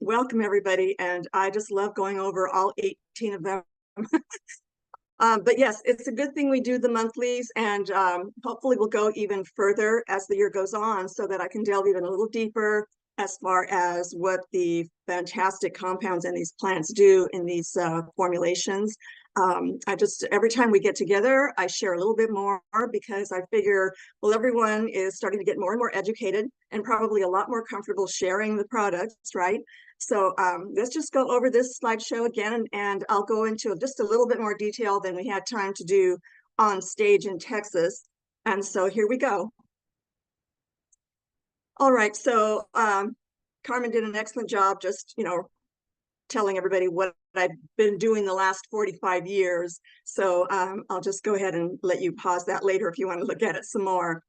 Welcome everybody, and I just love going over all 18 of them. But yes, it's a good thing we do the monthlies, and hopefully we'll go even further as the year goes on so that I can delve even a little deeper as far as what the fantastic compounds in these plants do in these formulations. Every time we get together, I share a little bit more because I figure, well, everyone is starting to get more and more educated and probably a lot more comfortable sharing the products, right? So let's just go over this slideshow again, and I'll go into just a little bit more detail than we had time to do on stage in Texas. And so here we go. All right, so Carmen did an excellent job just, telling everybody what I've been doing the last 45 years. So I'll just go ahead and let you pause that later if you want to look at it some more.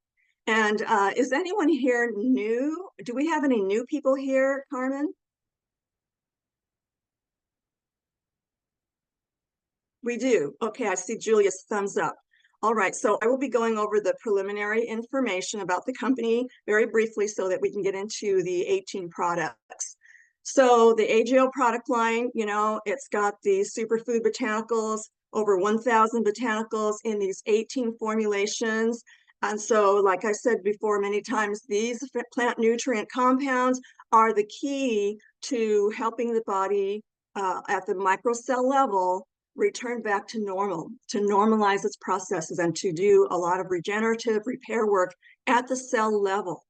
And is anyone here new? Do we have any new people here, Carmen? We do. Okay, I see Julia's thumbs up. All right, so I will be going over the preliminary information about the company very briefly so that we can get into the 18 products. So the AGO product line, it's got the superfood botanicals, over 1,000 botanicals in these 18 formulations. And so, like I said before many times, these plant nutrient compounds are the key to helping the body at the microcell level return back to normal, to normalize its processes and to do a lot of regenerative repair work at the cell level.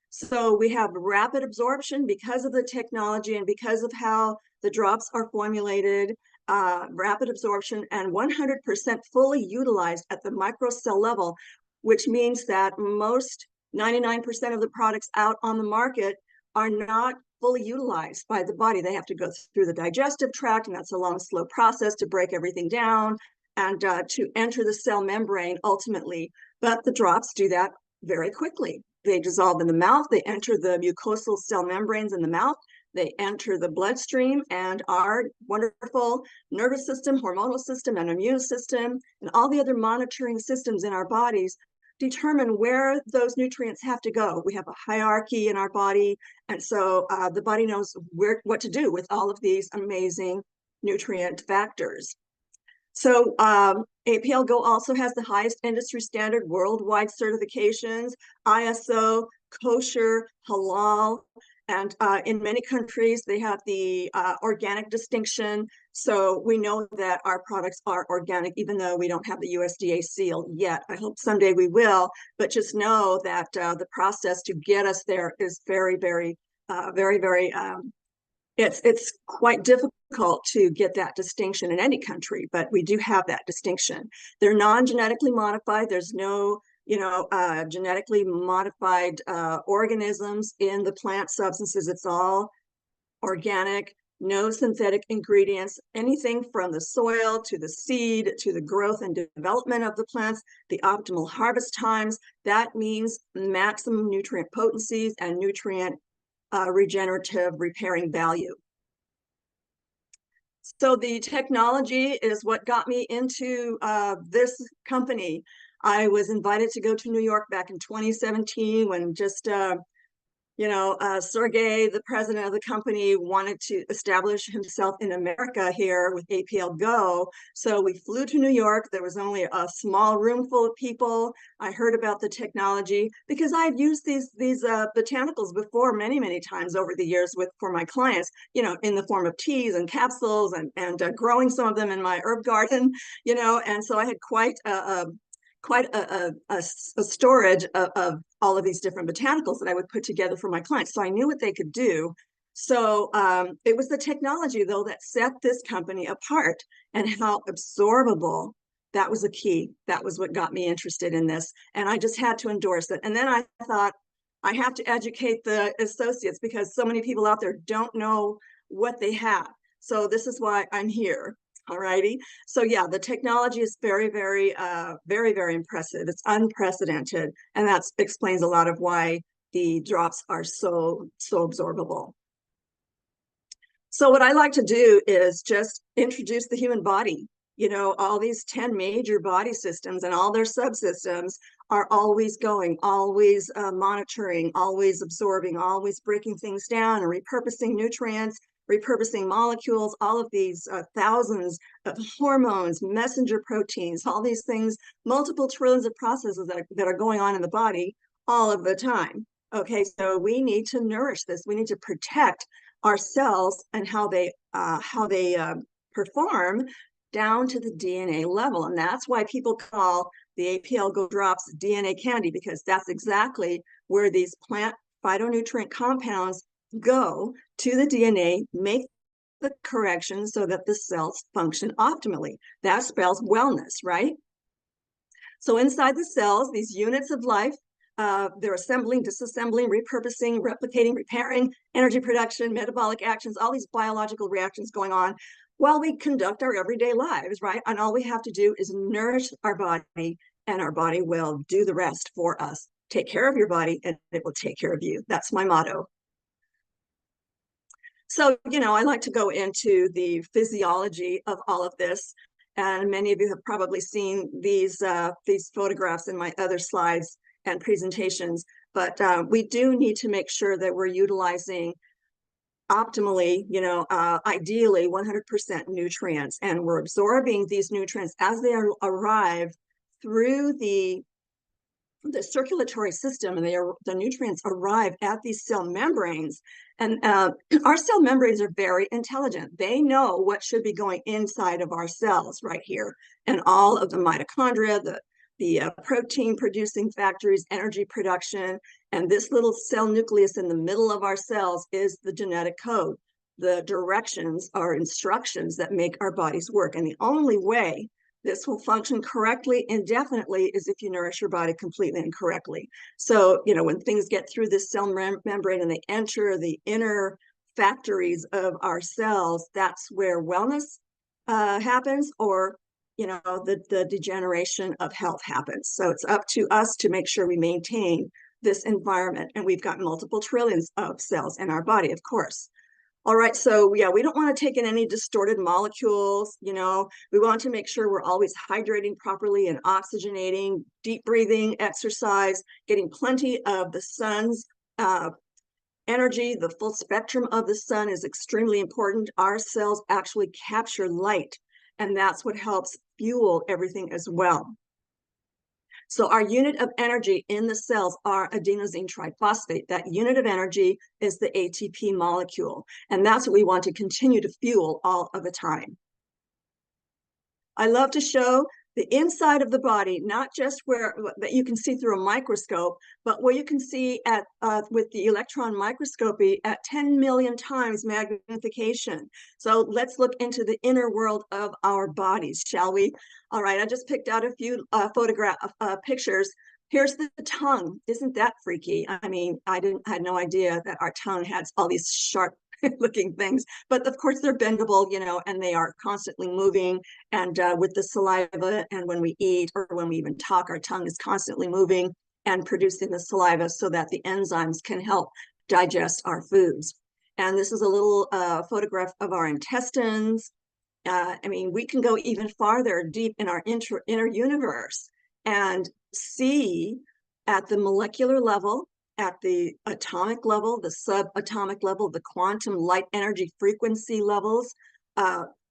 So we have rapid absorption because of the technology and because of how the drops are formulated, rapid absorption and 100% fully utilized at the microcell level, which means that most 99% of the products out on the market are not fully utilized by the body. They have to go through the digestive tract, and that's a long, slow process to break everything down and to enter the cell membrane ultimately. But the drops do that very quickly. They dissolve in the mouth, they enter the mucosal cell membranes in the mouth, they enter the bloodstream, and our wonderful nervous system, hormonal system, and immune system, and all the other monitoring systems in our bodies determine where those nutrients have to go. We have a hierarchy in our body, and so the body knows what to do with all of these amazing nutrient factors. So APL Go also has the highest industry standard worldwide certifications, ISO, kosher, halal, and in many countries they have the organic distinction. So we know that our products are organic, even though we don't have the USDA seal yet. I hope someday we will, but just know that the process to get us there is very, very, it's quite difficult to get that distinction in any country, but we do have that distinction. They're non-genetically modified. There's no, genetically modified organisms in the plant substances. It's all organic, no synthetic ingredients, anything from the soil to the seed to the growth and development of the plants, the optimal harvest times. That means maximum nutrient potencies and nutrient regenerative repairing value. So the technology is what got me into this company. I was invited to go to New York back in 2017 when just Sergey, the president of the company, wanted to establish himself in America here with APL Go. So we flew to New York. There was only a small room full of people. I heard about the technology because I had used these botanicals before many, many times over the years for my clients, in the form of teas and capsules and growing some of them in my herb garden, and so I had quite a storage of all of these different botanicals that I would put together for my clients. So I knew what they could do. So it was the technology, though, that set this company apart, and how absorbable. That was the key. That was what got me interested in this. And I just had to endorse it. And then I thought, I have to educate the associates because so many people out there don't know what they have. So this is why I'm here. All righty. So yeah, the technology is very, very, very impressive. It's unprecedented. And that explains a lot of why the drops are so absorbable. So what I like to do is just introduce the human body. All these 10 major body systems and all their subsystems are always going, always monitoring, always absorbing, always breaking things down and repurposing nutrients, repurposing molecules, all of these thousands of hormones, messenger proteins, all these things, multiple trillions of processes that are going on in the body all of the time. Okay, so we need to nourish this. We need to protect our cells and how they perform down to the DNA level. And that's why people call the APL Go Drops DNA candy, because that's exactly where these plant phytonutrient compounds go to the DNA, make the corrections so that the cells function optimally. That spells wellness, right? So inside the cells, these units of life, they're assembling, disassembling, repurposing, replicating, repairing, energy production, metabolic actions, all these biological reactions going on while we conduct our everyday lives, right? And all we have to do is nourish our body, and our body will do the rest for us. Take care of your body, and it will take care of you. That's my motto. So, I like to go into the physiology of all of this. And many of you have probably seen these photographs in my other slides and presentations. But we do need to make sure that we're utilizing optimally, ideally 100% nutrients. And we're absorbing these nutrients as they arrive through the circulatory system, and the nutrients arrive at these cell membranes. And our cell membranes are very intelligent. They know what should be going inside of our cells right here, and all of the mitochondria, the protein producing factories, energy production, and this little cell nucleus in the middle of our cells is the genetic code. The directions are instructions that make our bodies work. And the only way this will function correctly indefinitely is if you nourish your body completely and correctly. So, when things get through this cell membrane and they enter the inner factories of our cells, that's where wellness happens, or the degeneration of health happens. So it's up to us to make sure we maintain this environment. And we've got multiple trillions of cells in our body, of course. All right, so yeah, we don't want to take in any distorted molecules. We want to make sure we're always hydrating properly and oxygenating, deep breathing, exercise, getting plenty of the sun's energy. The full spectrum of the sun is extremely important. Our cells actually capture light, and that's what helps fuel everything as well. So our unit of energy in the cells are adenosine triphosphate. That unit of energy is the ATP molecule, and that's what we want to continue to fuel all of the time. I love to show the inside of the body, not just where that you can see through a microscope, but where you can see at with the electron microscopy at 10 million times magnification. So let's look into the inner world of our bodies, shall we? All right, I just picked out a few pictures. Here's the tongue. Isn't that freaky? I mean, I had no idea that our tongue has all these sharp looking things, but of course they're bendable, and they are constantly moving. And with the saliva, and when we eat or when we even talk, our tongue is constantly moving and producing the saliva so that the enzymes can help digest our foods. And this is a little photograph of our intestines. I mean, we can go even farther deep in our inner universe and see at the molecular level, at the atomic level, the subatomic level, the quantum light energy frequency levels.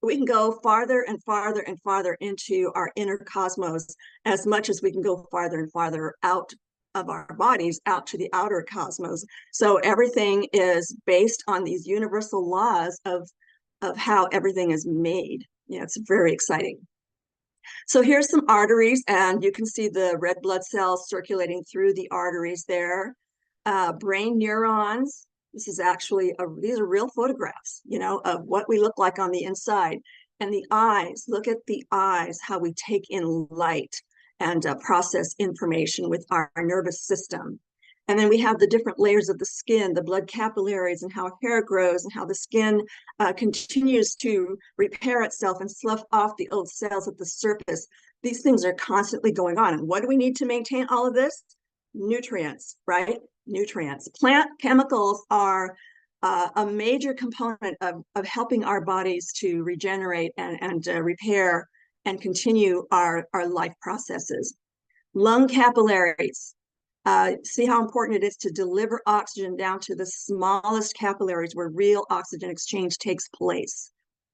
We can go farther and farther and farther into our inner cosmos, as much as we can go farther and farther out of our bodies, out to the outer cosmos. So everything is based on these universal laws of how everything is made. It's very exciting. So here's some arteries, and you can see the red blood cells circulating through the arteries there. Brain neurons. This is actually these are real photographs, of what we look like on the inside. And the eyes, look at the eyes, how we take in light and process information with our nervous system. And then we have the different layers of the skin, the blood capillaries, and how hair grows, and how the skin continues to repair itself and slough off the old cells at the surface. These things are constantly going on. And what do we need to maintain all of this? Nutrients, right? Nutrients. Plant chemicals are a major component of helping our bodies to regenerate and repair and continue our life processes. Lung capillaries. See how important it is to deliver oxygen down to the smallest capillaries where real oxygen exchange takes place.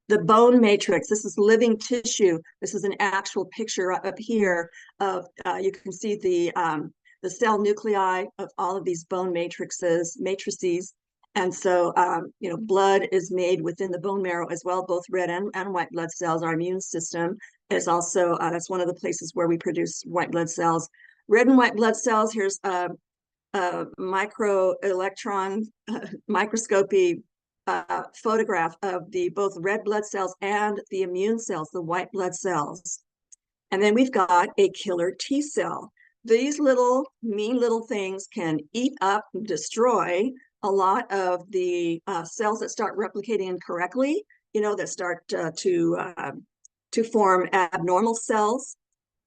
The bone matrix, this is living tissue. This is an actual picture up here of, you can see the cell nuclei of all of these bone matrices. And so, blood is made within the bone marrow as well, both red and white blood cells. Our immune system is also, that's one of the places where we produce white blood cells. Red and white blood cells, here's a microelectron microscopy photograph of the both red blood cells and the immune cells, the white blood cells. And then we've got a killer T cell. These little mean little things can eat up and destroy a lot of the cells that start replicating incorrectly, that start to form abnormal cells.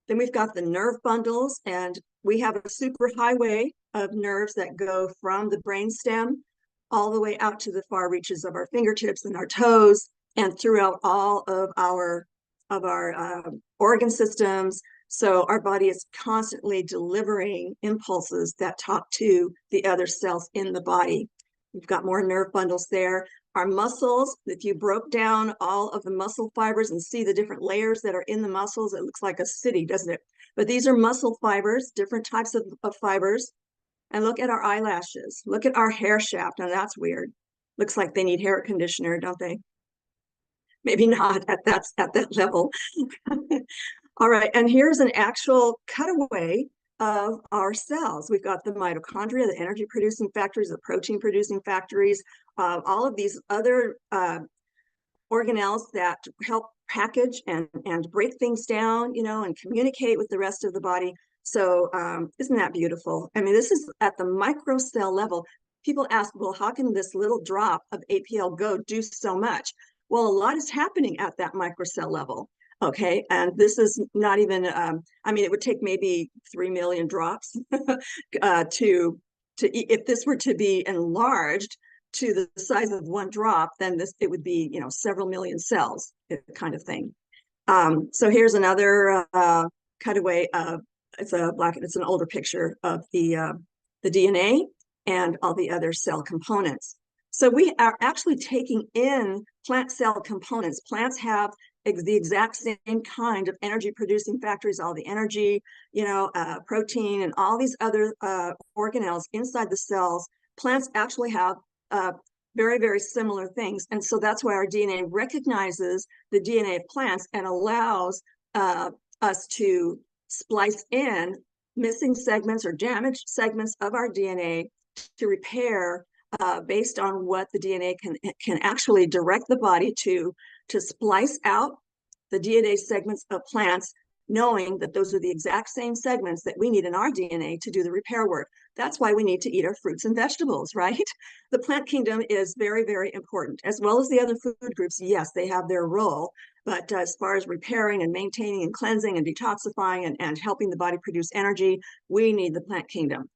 Then we've got the nerve bundles, and we have a superhighway of nerves that go from the brainstem all the way out to the far reaches of our fingertips and our toes, and throughout all of our organ systems. So our body is constantly delivering impulses that talk to the other cells in the body. We've got more nerve bundles there. Our muscles, if you broke down all of the muscle fibers and see the different layers that are in the muscles, it looks like a city, doesn't it? But these are muscle fibers, different types of fibers. And look at our eyelashes. Look at our hair shaft. Now that's weird. Looks like they need hair conditioner, don't they? Maybe not at that level. All right, and here's an actual cutaway of our cells. We've got the mitochondria, the energy producing factories, the protein producing factories, all of these other organelles that help package and break things down, and communicate with the rest of the body. So isn't that beautiful? I mean, this is at the microcell level. People ask, well, how can this little drop of APL go do so much? Well, a lot is happening at that microcell level. Okay, and this is not even, it would take maybe 3 million drops if this were to be enlarged to the size of one drop, then it would be, several million cells kind of thing. So here's another cutaway of, it's an older picture of the DNA and all the other cell components. So we are actually taking in plant cell components. Plants have the exact same kind of energy producing factories, all the energy, protein and all these other organelles inside the cells. Plants actually have very, very similar things. And so that's why our DNA recognizes the DNA of plants and allows us to splice in missing segments or damaged segments of our DNA to repair based on what the DNA can actually direct the body to splice out the DNA segments of plants, knowing that those are the exact same segments that we need in our DNA to do the repair work. That's why we need to eat our fruits and vegetables, right? The plant kingdom is very, very important, as well as the other food groups. Yes, they have their role, but as far as repairing and maintaining and cleansing and detoxifying and helping the body produce energy, we need the plant kingdom.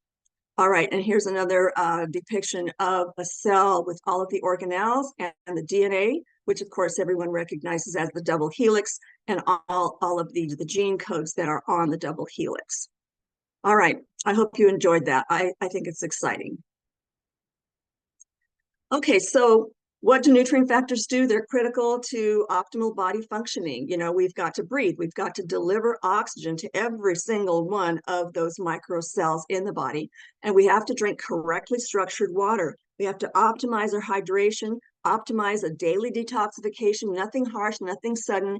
All right, and here's another depiction of a cell with all of the organelles and the DNA, which of course everyone recognizes as the double helix, and all of the gene codes that are on the double helix. All right, I hope you enjoyed that. I think it's exciting. Okay, so what do nutrient factors do? They're critical to optimal body functioning. We've got to breathe. We've got to deliver oxygen to every single one of those microcells in the body. And we have to drink correctly structured water. We have to optimize our hydration, optimize a daily detoxification, nothing harsh, nothing sudden,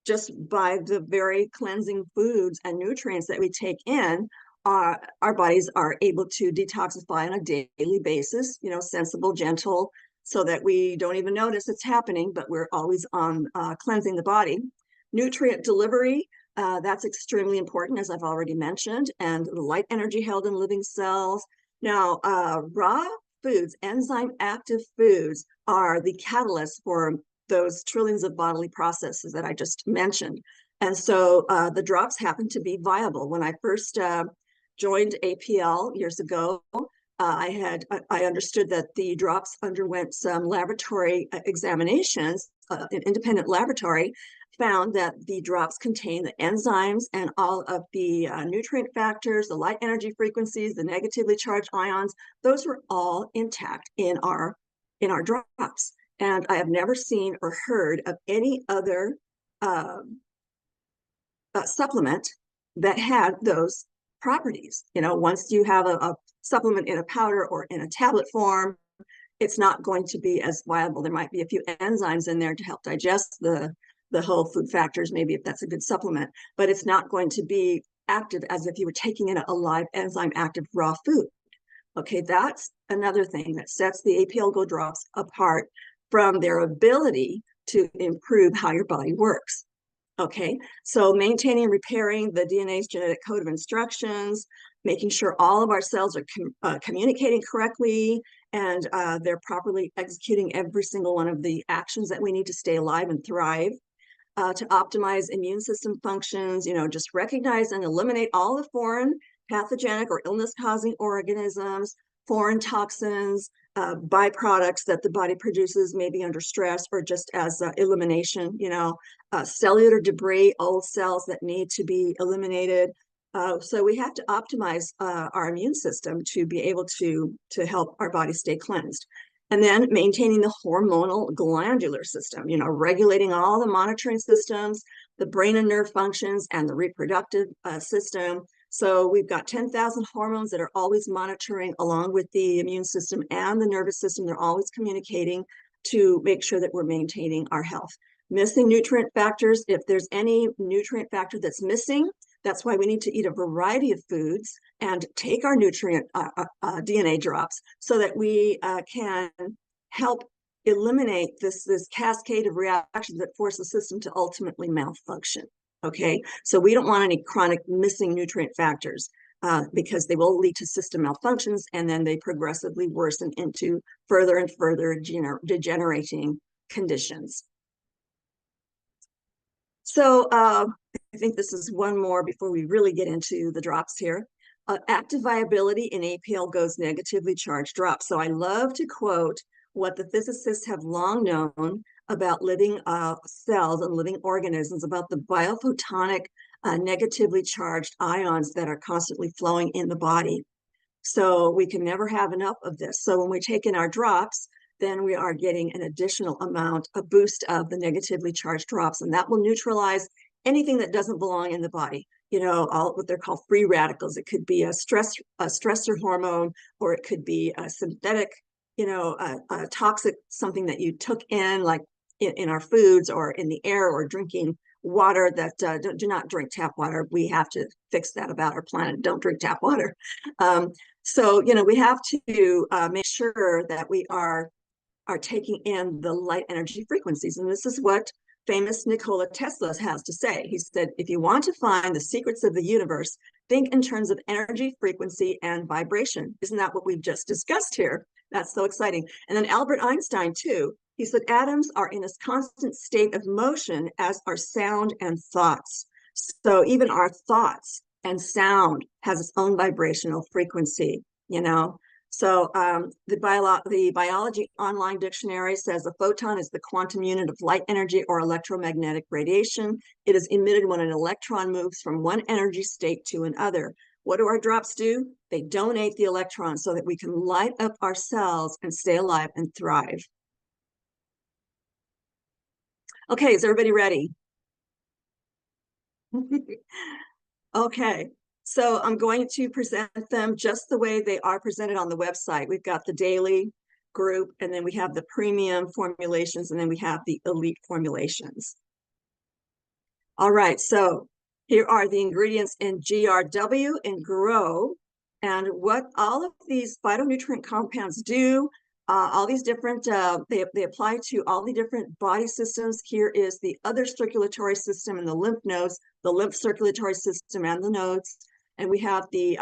just by the very cleansing foods and nutrients that we take in. Our bodies are able to detoxify on a daily basis, sensible, gentle, so that we don't even notice it's happening, but we're always on cleansing the body. Nutrient delivery, that's extremely important, as I've already mentioned, and the light energy held in living cells. Now, raw foods, enzyme active foods, are the catalyst for those trillions of bodily processes that I just mentioned. And so the drops happen to be viable. When I first joined APL years ago, I understood that the drops underwent some laboratory examinations, an independent laboratory found that the drops contain the enzymes and all of the nutrient factors, the light energy frequencies, the negatively charged ions. Those were all intact in our drops. And I have never seen or heard of any other supplement that had those properties. Once you have a supplement in a powder or in a tablet form, it's not going to be as viable. There might be a few enzymes in there to help digest the whole food factors, maybe if that's a good supplement, but it's not going to be active as if you were taking in a live enzyme active raw food. Okay, that's another thing that sets the APL Go drops apart from their ability to improve how your body works. Okay, so maintaining and repairing the DNA's genetic code of instructions, making sure all of our cells are communicating correctly, and they're properly executing every single one of the actions that we need to stay alive and thrive. To optimize immune system functions, just recognize and eliminate all the foreign pathogenic or illness-causing organisms, foreign toxins, byproducts that the body produces, maybe under stress or just as elimination, cellular debris, old cells that need to be eliminated. So we have to optimize our immune system to be able to help our body stay cleansed. And then maintaining the hormonal glandular system, regulating all the monitoring systems, the brain and nerve functions, and the reproductive system. So we've got 10,000 hormones that are always monitoring along with the immune system and the nervous system. They're always communicating to make sure that we're maintaining our health. Missing nutrient factors, if there's any nutrient factor that's missing, that's why we need to eat a variety of foods and take our nutrient DNA drops so that we can help eliminate this cascade of reactions that force the system to ultimately malfunction. Okay, so we don't want any chronic missing nutrient factors because they will lead to system malfunctions, and then they progressively worsen into further and further degenerating conditions. So I think this is one more before we really get into the drops here. Active viability in APL Go's negatively charged drops. So I love to quote what the physicists have long known about living cells and living organisms, about the biophotonic negatively charged ions that are constantly flowing in the body. So we can never have enough of this. So when we take in our drops, then we are getting an additional amount, a boost of the negatively charged drops, and that will neutralize anything that doesn't belong in the body. All what they're called free radicals. It could be a stressor hormone, or it could be a synthetic, a toxic, something that you took in, like in our foods or in the air, or drinking water that do not drink tap water. We have to fix that about our planet. Don't drink tap water. So, we have to make sure that we are taking in the light energy frequencies. And this is what famous Nikola Tesla has to say. He said, if you want to find the secrets of the universe, think in terms of energy, frequency, and vibration. Isn't that what we've just discussed here? That's so exciting. And then Albert Einstein, too, he said, atoms are in a constant state of motion, as are sound and thoughts. So even our thoughts and sound has its own vibrational frequency, So the Biology Online Dictionary says a photon is the quantum unit of light energy or electromagnetic radiation. It is emitted when an electron moves from one energy state to another. What do our drops do? They donate the electrons so that we can light up our cells and stay alive and thrive. Okay, is everybody ready? Okay. So I'm going to present them just the way they are presented on the website. We've got the daily group, and then we have the premium formulations, and then we have the elite formulations. All right, so here are the ingredients in GRW and GROW, and what all of these phytonutrient compounds do. All these different, they apply to all the different body systems. Here is the other circulatory system and the lymph nodes, the lymph circulatory system and the nodes. And we have the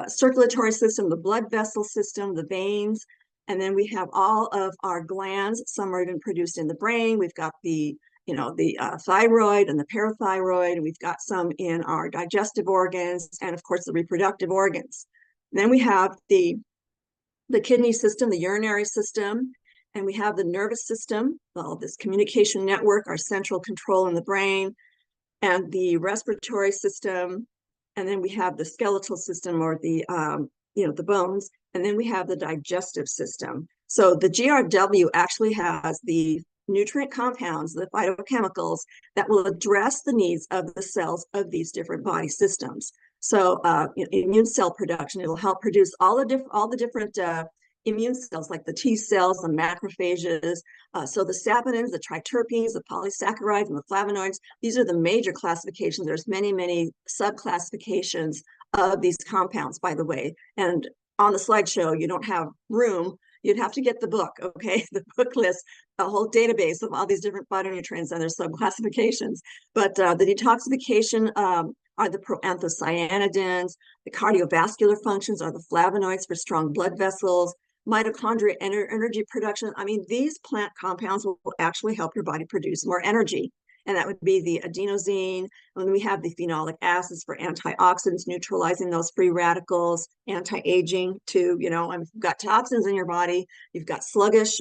circulatory system, the blood vessel system, the veins, and then we have all of our glands. Some are even produced in the brain. We've got the thyroid and the parathyroid, and we've got some in our digestive organs, and of course the reproductive organs. And then we have the kidney system, the urinary system, and we have the nervous system, well, this communication network, our central control in the brain, and the respiratory system, and then we have the skeletal system, or the the bones, and then we have the digestive system. So the GRW actually has the nutrient compounds, the phytochemicals that will address the needs of the cells of these different body systems. So immune cell production, it'll help produce all the different immune cells, like the T cells, the macrophages. So the saponins, the triterpenes, the polysaccharides, and the flavonoids, these are the major classifications. There's many, many sub-classifications of these compounds, by the way. And on the slideshow, you don't have room. You'd have to get the book, okay? The book lists a whole database of all these different phytonutrients and their sub-classifications. But the detoxification are the proanthocyanidins. The cardiovascular functions are the flavonoids for strong blood vessels. Mitochondria energy production. I mean, these plant compounds will actually help your body produce more energy. And that would be the adenosine. And then we have the phenolic acids for antioxidants, neutralizing those free radicals, anti-aging too. You know, if you've got toxins in your body, you've got sluggish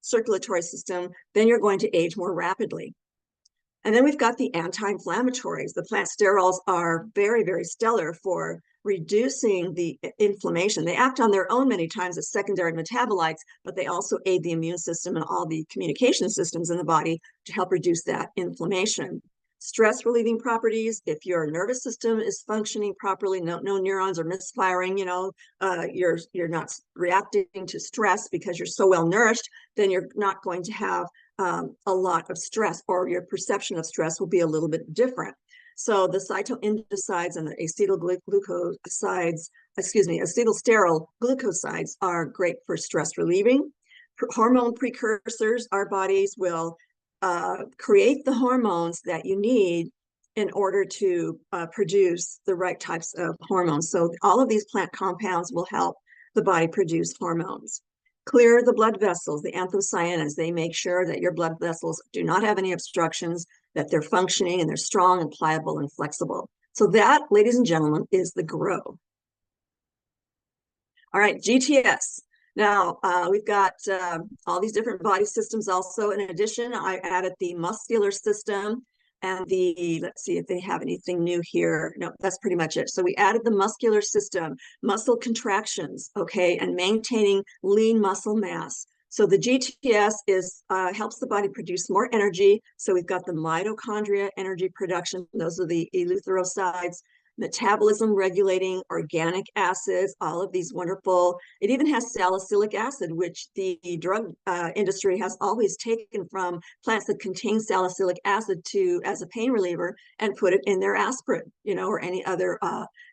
circulatory system, then you're going to age more rapidly. And then we've got the anti-inflammatories. The plant sterols are very, very stellar for reducing the inflammation. They act on their own many times as secondary metabolites, but they also aid the immune system and all the communication systems in the body to help reduce that inflammation. Stress relieving properties, if your nervous system is functioning properly, no neurons are misfiring, you're not reacting to stress because you're so well nourished, then you're not going to have a lot of stress, or your perception of stress will be a little bit different. So the cytoindicides and the acetylsterol glucosides are great for stress relieving. Hormone precursors, our bodies will create the hormones that you need in order to produce the right types of hormones. So all of these plant compounds will help the body produce hormones. Clear the blood vessels, the anthocyanins. They make sure that your blood vessels do not have any obstructions, that they're functioning and they're strong and pliable and flexible. So that, ladies and gentlemen, is the GROW. All right, GTS. Now, we've got all these different body systems also. In addition, I added the muscular system and let's see if they have anything new here. No, that's pretty much it. So we added the muscular system, muscle contractions, okay, and maintaining lean muscle mass. So the GTS helps the body produce more energy. So we've got the mitochondria energy production. Those are the eleutherocytes. Metabolism regulating organic acids, all of these wonderful. It even has salicylic acid, which the drug industry has always taken from plants that contain salicylic acid as a pain reliever and put it in their aspirin, or any other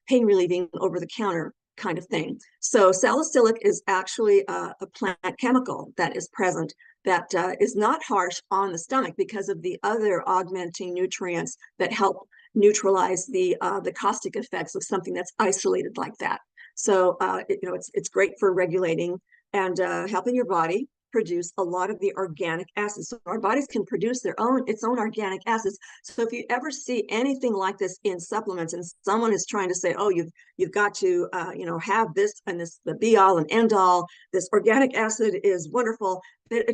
pain relieving over the counter kind of thing. So salicylic is actually a plant chemical that is present that is not harsh on the stomach because of the other augmenting nutrients that help neutralize the caustic effects of something that's isolated like that. So it's great for regulating and helping your body produce a lot of the organic acids. So our bodies can produce its own organic acids. So if you ever see anything like this in supplements, and someone is trying to say, oh, you've got to have this and this, the be all and end all, this organic acid is wonderful. They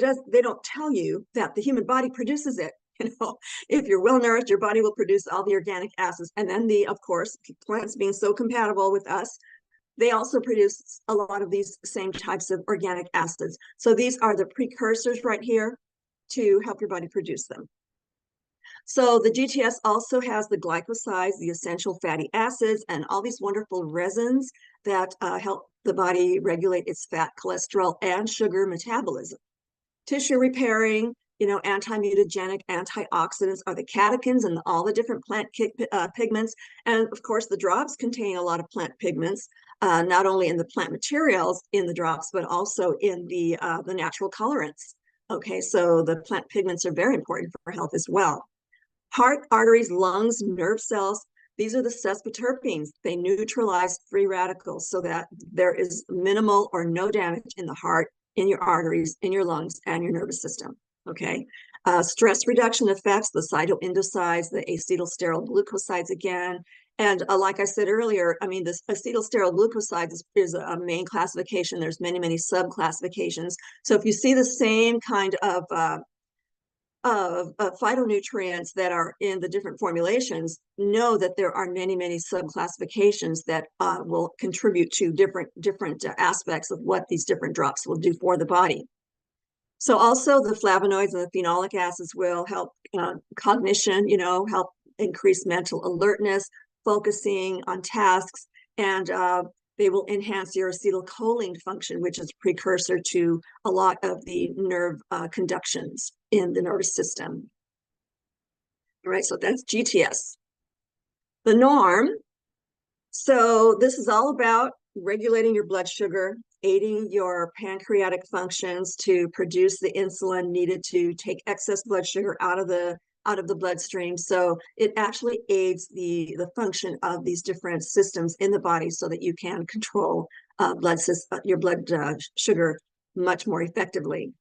don't tell you that the human body produces it. If you're well nourished, your body will produce all the organic acids. And then of course, plants being so compatible with us, they also produce a lot of these same types of organic acids. So these are the precursors right here to help your body produce them. So the GTS also has the glycosides, the essential fatty acids, and all these wonderful resins that help the body regulate its fat, cholesterol, and sugar metabolism. Tissue repairing, anti-mutagenic antioxidants are the catechins and all the different plant pigments. And of course, the drops contain a lot of plant pigments, not only in the plant materials in the drops, but also in the natural colorants. Okay, so the plant pigments are very important for health as well. Heart, arteries, lungs, nerve cells, these are the sesquiterpenes. They neutralize free radicals so that there is minimal or no damage in the heart, in your arteries, in your lungs, and your nervous system. Okay, stress reduction effects, the cytoindicides, the acetylsterol glucosides again, And like I said earlier, I mean, this acetylsterol is a main classification. There's many, many sub-classifications. So if you see the same kind of phytonutrients that are in the different formulations, know that there are many, many sub-classifications that will contribute to different aspects of what these different drops will do for the body. So also the flavonoids and the phenolic acids will help cognition, help increase mental alertness, focusing on tasks, and they will enhance your acetylcholine function, which is a precursor to a lot of the nerve conductions in the nervous system. All right, so that's GTS. The norm. So this is all about regulating your blood sugar, aiding your pancreatic functions to produce the insulin needed to take excess blood sugar out of the bloodstream. So it actually aids the function of these different systems in the body so that you can control your blood sugar much more effectively.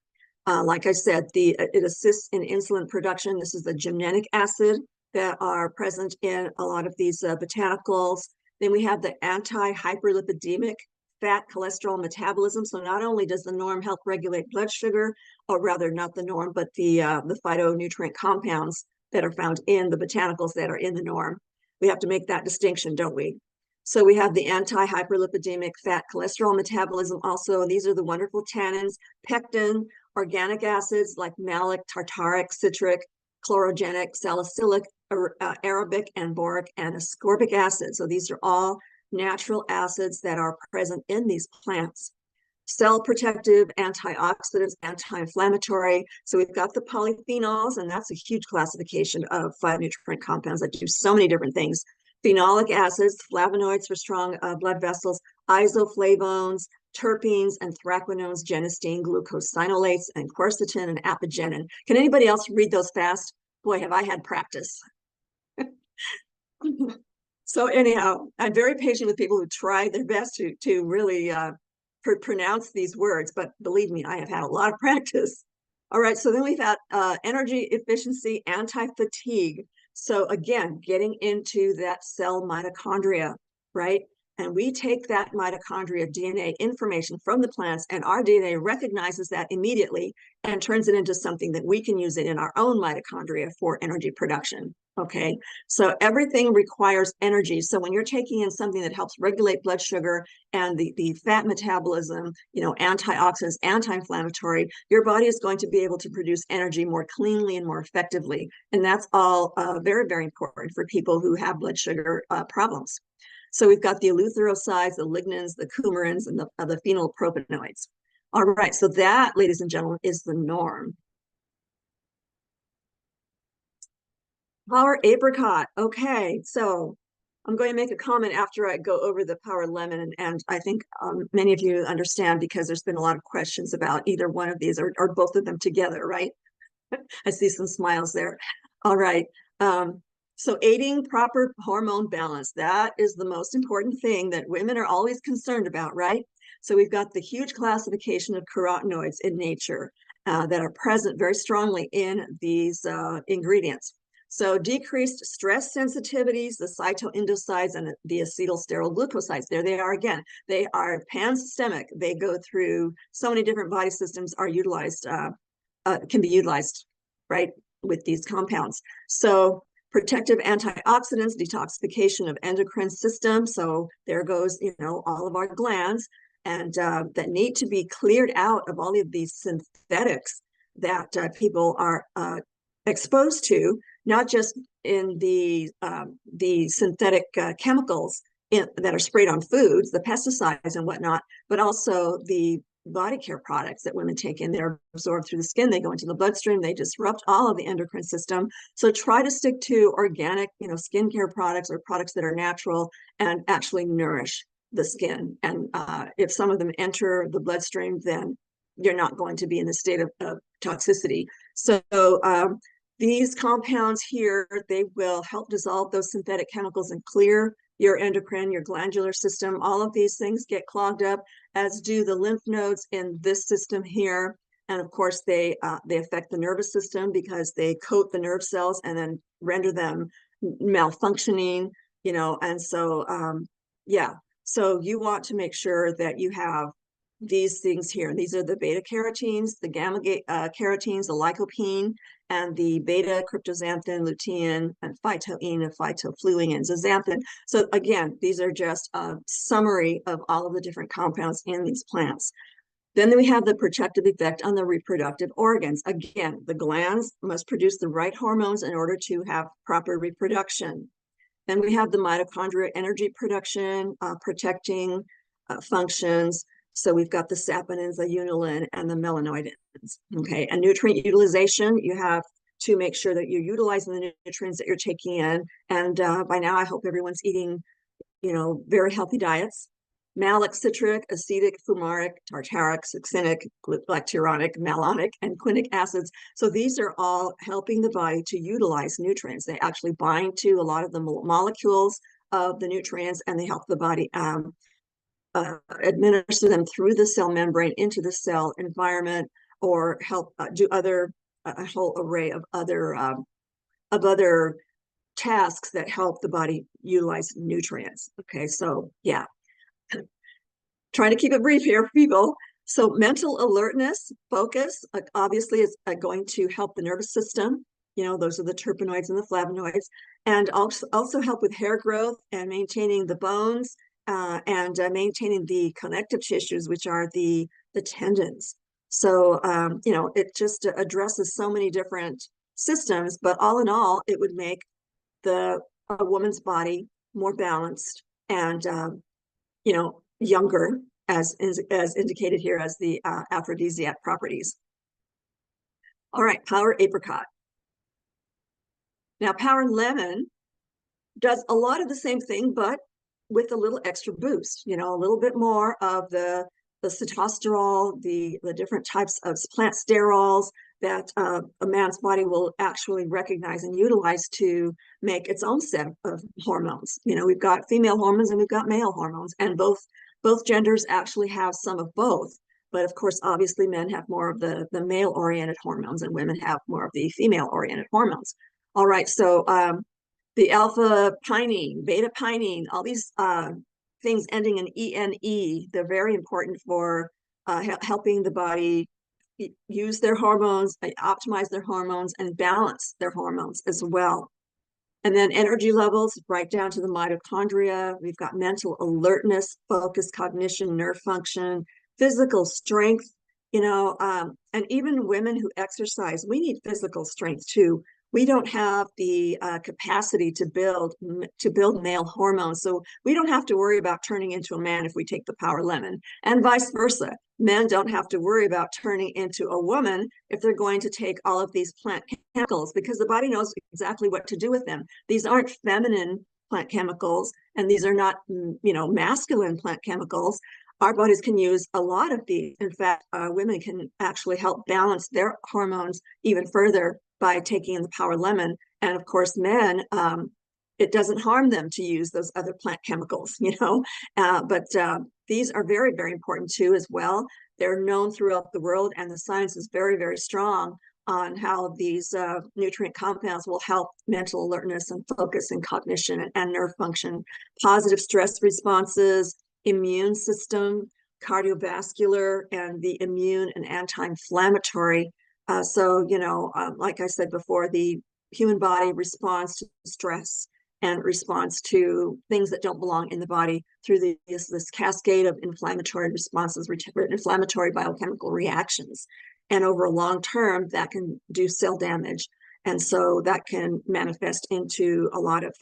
Like I said, it assists in insulin production. This is the gymnanic acid that are present in a lot of these botanicals. Then we have the anti-hyperlipidemic fat cholesterol metabolism. So not only does the norm help regulate blood sugar, or rather not the norm, but the phytonutrient compounds that are found in the botanicals that are in the norm. We have to make that distinction, don't we? So we have the anti-hyperlipidemic fat cholesterol metabolism also. These are the wonderful tannins, pectin, organic acids like malic, tartaric, citric, chlorogenic, salicylic, arabic, and boric, and ascorbic acid. So these are all natural acids that are present in these plants. Cell protective, antioxidants, anti-inflammatory. So we've got the polyphenols, and that's a huge classification of phytonutrient compounds that do so many different things. Phenolic acids, flavonoids for strong blood vessels, isoflavones, terpenes, anthraquinones, genistein, glucosinolates, and quercetin and apigenin. Can anybody else read those fast? Boy, have I had practice. So anyhow, I'm very patient with people who try their best to really pronounce these words, but believe me, I have had a lot of practice. All right, so then we've got energy efficiency, anti-fatigue. So again, getting into that cell mitochondria, right? And we take that mitochondria DNA information from the plants, and our DNA recognizes that immediately and turns it into something that we can use it in our own mitochondria for energy production. Okay, so everything requires energy. So when you're taking in something that helps regulate blood sugar and the fat metabolism, antioxidants, anti-inflammatory, your body is going to be able to produce energy more cleanly and more effectively. And that's all very, very important for people who have blood sugar problems. So we've got the eleutherocytes, the lignans, the coumarins, and the phenylpropanoids. All right, so that, ladies and gentlemen, is the norm. Power apricot. Okay, so I'm going to make a comment after I go over the power lemon, and I think many of you understand because there's been a lot of questions about either one of these or both of them together, right? I see some smiles there. All right. So aiding proper hormone balance, that is the most important thing that women are always concerned about, right? So we've got the huge classification of carotenoids in nature that are present very strongly in these ingredients. So decreased stress sensitivities, the cytoindocides and the acetylsterol glucosides, there they are again. They are pansystemic. They go through so many different body systems, are utilized, can be utilized, right, with these compounds. So protective antioxidants, detoxification of endocrine system. So there goes, all of our glands, and that need to be cleared out of all of these synthetics that people are exposed to, not just in the synthetic chemicals that are sprayed on foods, the pesticides and whatnot, but also the body care products that women take in. They're absorbed through the skin, they go into the bloodstream, they disrupt all of the endocrine system. So try to stick to organic, skincare products or products that are natural and actually nourish the skin. And if some of them enter the bloodstream, then you're not going to be in the state of toxicity. So these compounds here, they will help dissolve those synthetic chemicals and clear your endocrine, your glandular system. All of these things get clogged up, as do the lymph nodes in this system here. And of course, they affect the nervous system because they coat the nerve cells and then render them malfunctioning. And so, yeah, so you want to make sure that you have these things here. And these are the beta carotenes, the gamma carotenes, the lycopene, and the beta cryptoxanthin, lutein, and phytoene and phytofluing and zeaxanthin. So again, these are just a summary of all of the different compounds in these plants. Then we have the protective effect on the reproductive organs. Again, the glands must produce the right hormones in order to have proper reproduction. Then we have the mitochondria energy production, protecting functions. So we've got the saponins, the unulin, and the melanoidins. Okay, and nutrient utilization, you have to make sure that you're utilizing the nutrients that you're taking in. And by now, I hope everyone's eating, very healthy diets. Malic, citric, acetic, fumaric, tartaric, succinic, gluturonic, malonic, and quinic acids. So these are all helping the body to utilize nutrients. They actually bind to a lot of the molecules of the nutrients, and they help the body administer them through the cell membrane into the cell environment, or help do a whole array of other tasks that help the body utilize nutrients. Okay, so yeah, trying to keep it brief here, people. So mental alertness, focus, obviously is going to help the nervous system. Those are the terpenoids and the flavonoids, and also help with hair growth and maintaining the bones, and maintaining the connective tissues, which are the tendons. So, it just addresses so many different systems, but all in all, it would make a woman's body more balanced and, younger, as indicated here as the aphrodisiac properties. All right, power apricot. Now, power lemon does a lot of the same thing, but with a little extra boost, a little bit more of the sitosterol, the different types of plant sterols that a man's body will actually recognize and utilize to make its own set of hormones. We've got female hormones and we've got male hormones, and both genders actually have some of both. But of course, obviously, men have more of the male-oriented hormones, and women have more of the female-oriented hormones. All right, so the alpha pinene, beta pinene, all these things ending in ENE, they're very important for helping the body use their hormones, optimize their hormones, and balance their hormones as well. And then energy levels, right down to the mitochondria. We've got mental alertness, focus, cognition, nerve function, physical strength, and even women who exercise, we need physical strength too. We don't have the capacity to build male hormones, so we don't have to worry about turning into a man if we take the power lemon, and vice versa. Men don't have to worry about turning into a woman if they're going to take all of these plant chemicals, because the body knows exactly what to do with them. These aren't feminine plant chemicals, and these are not, masculine plant chemicals. Our bodies can use a lot of these. In fact, women can actually help balance their hormones even further by taking the power lemon. And of course, men, it doesn't harm them to use those other plant chemicals, but these are very, very important too as well. They're known throughout the world, and the science is very, very strong on how these nutrient compounds will help mental alertness and focus and cognition and nerve function, positive stress responses, immune system, cardiovascular, and the immune and anti-inflammatory. Like I said before, the human body responds to stress and responds to things that don't belong in the body through this cascade of inflammatory responses, inflammatory biochemical reactions. And over a long term, that can do cell damage. And so that can manifest into a lot of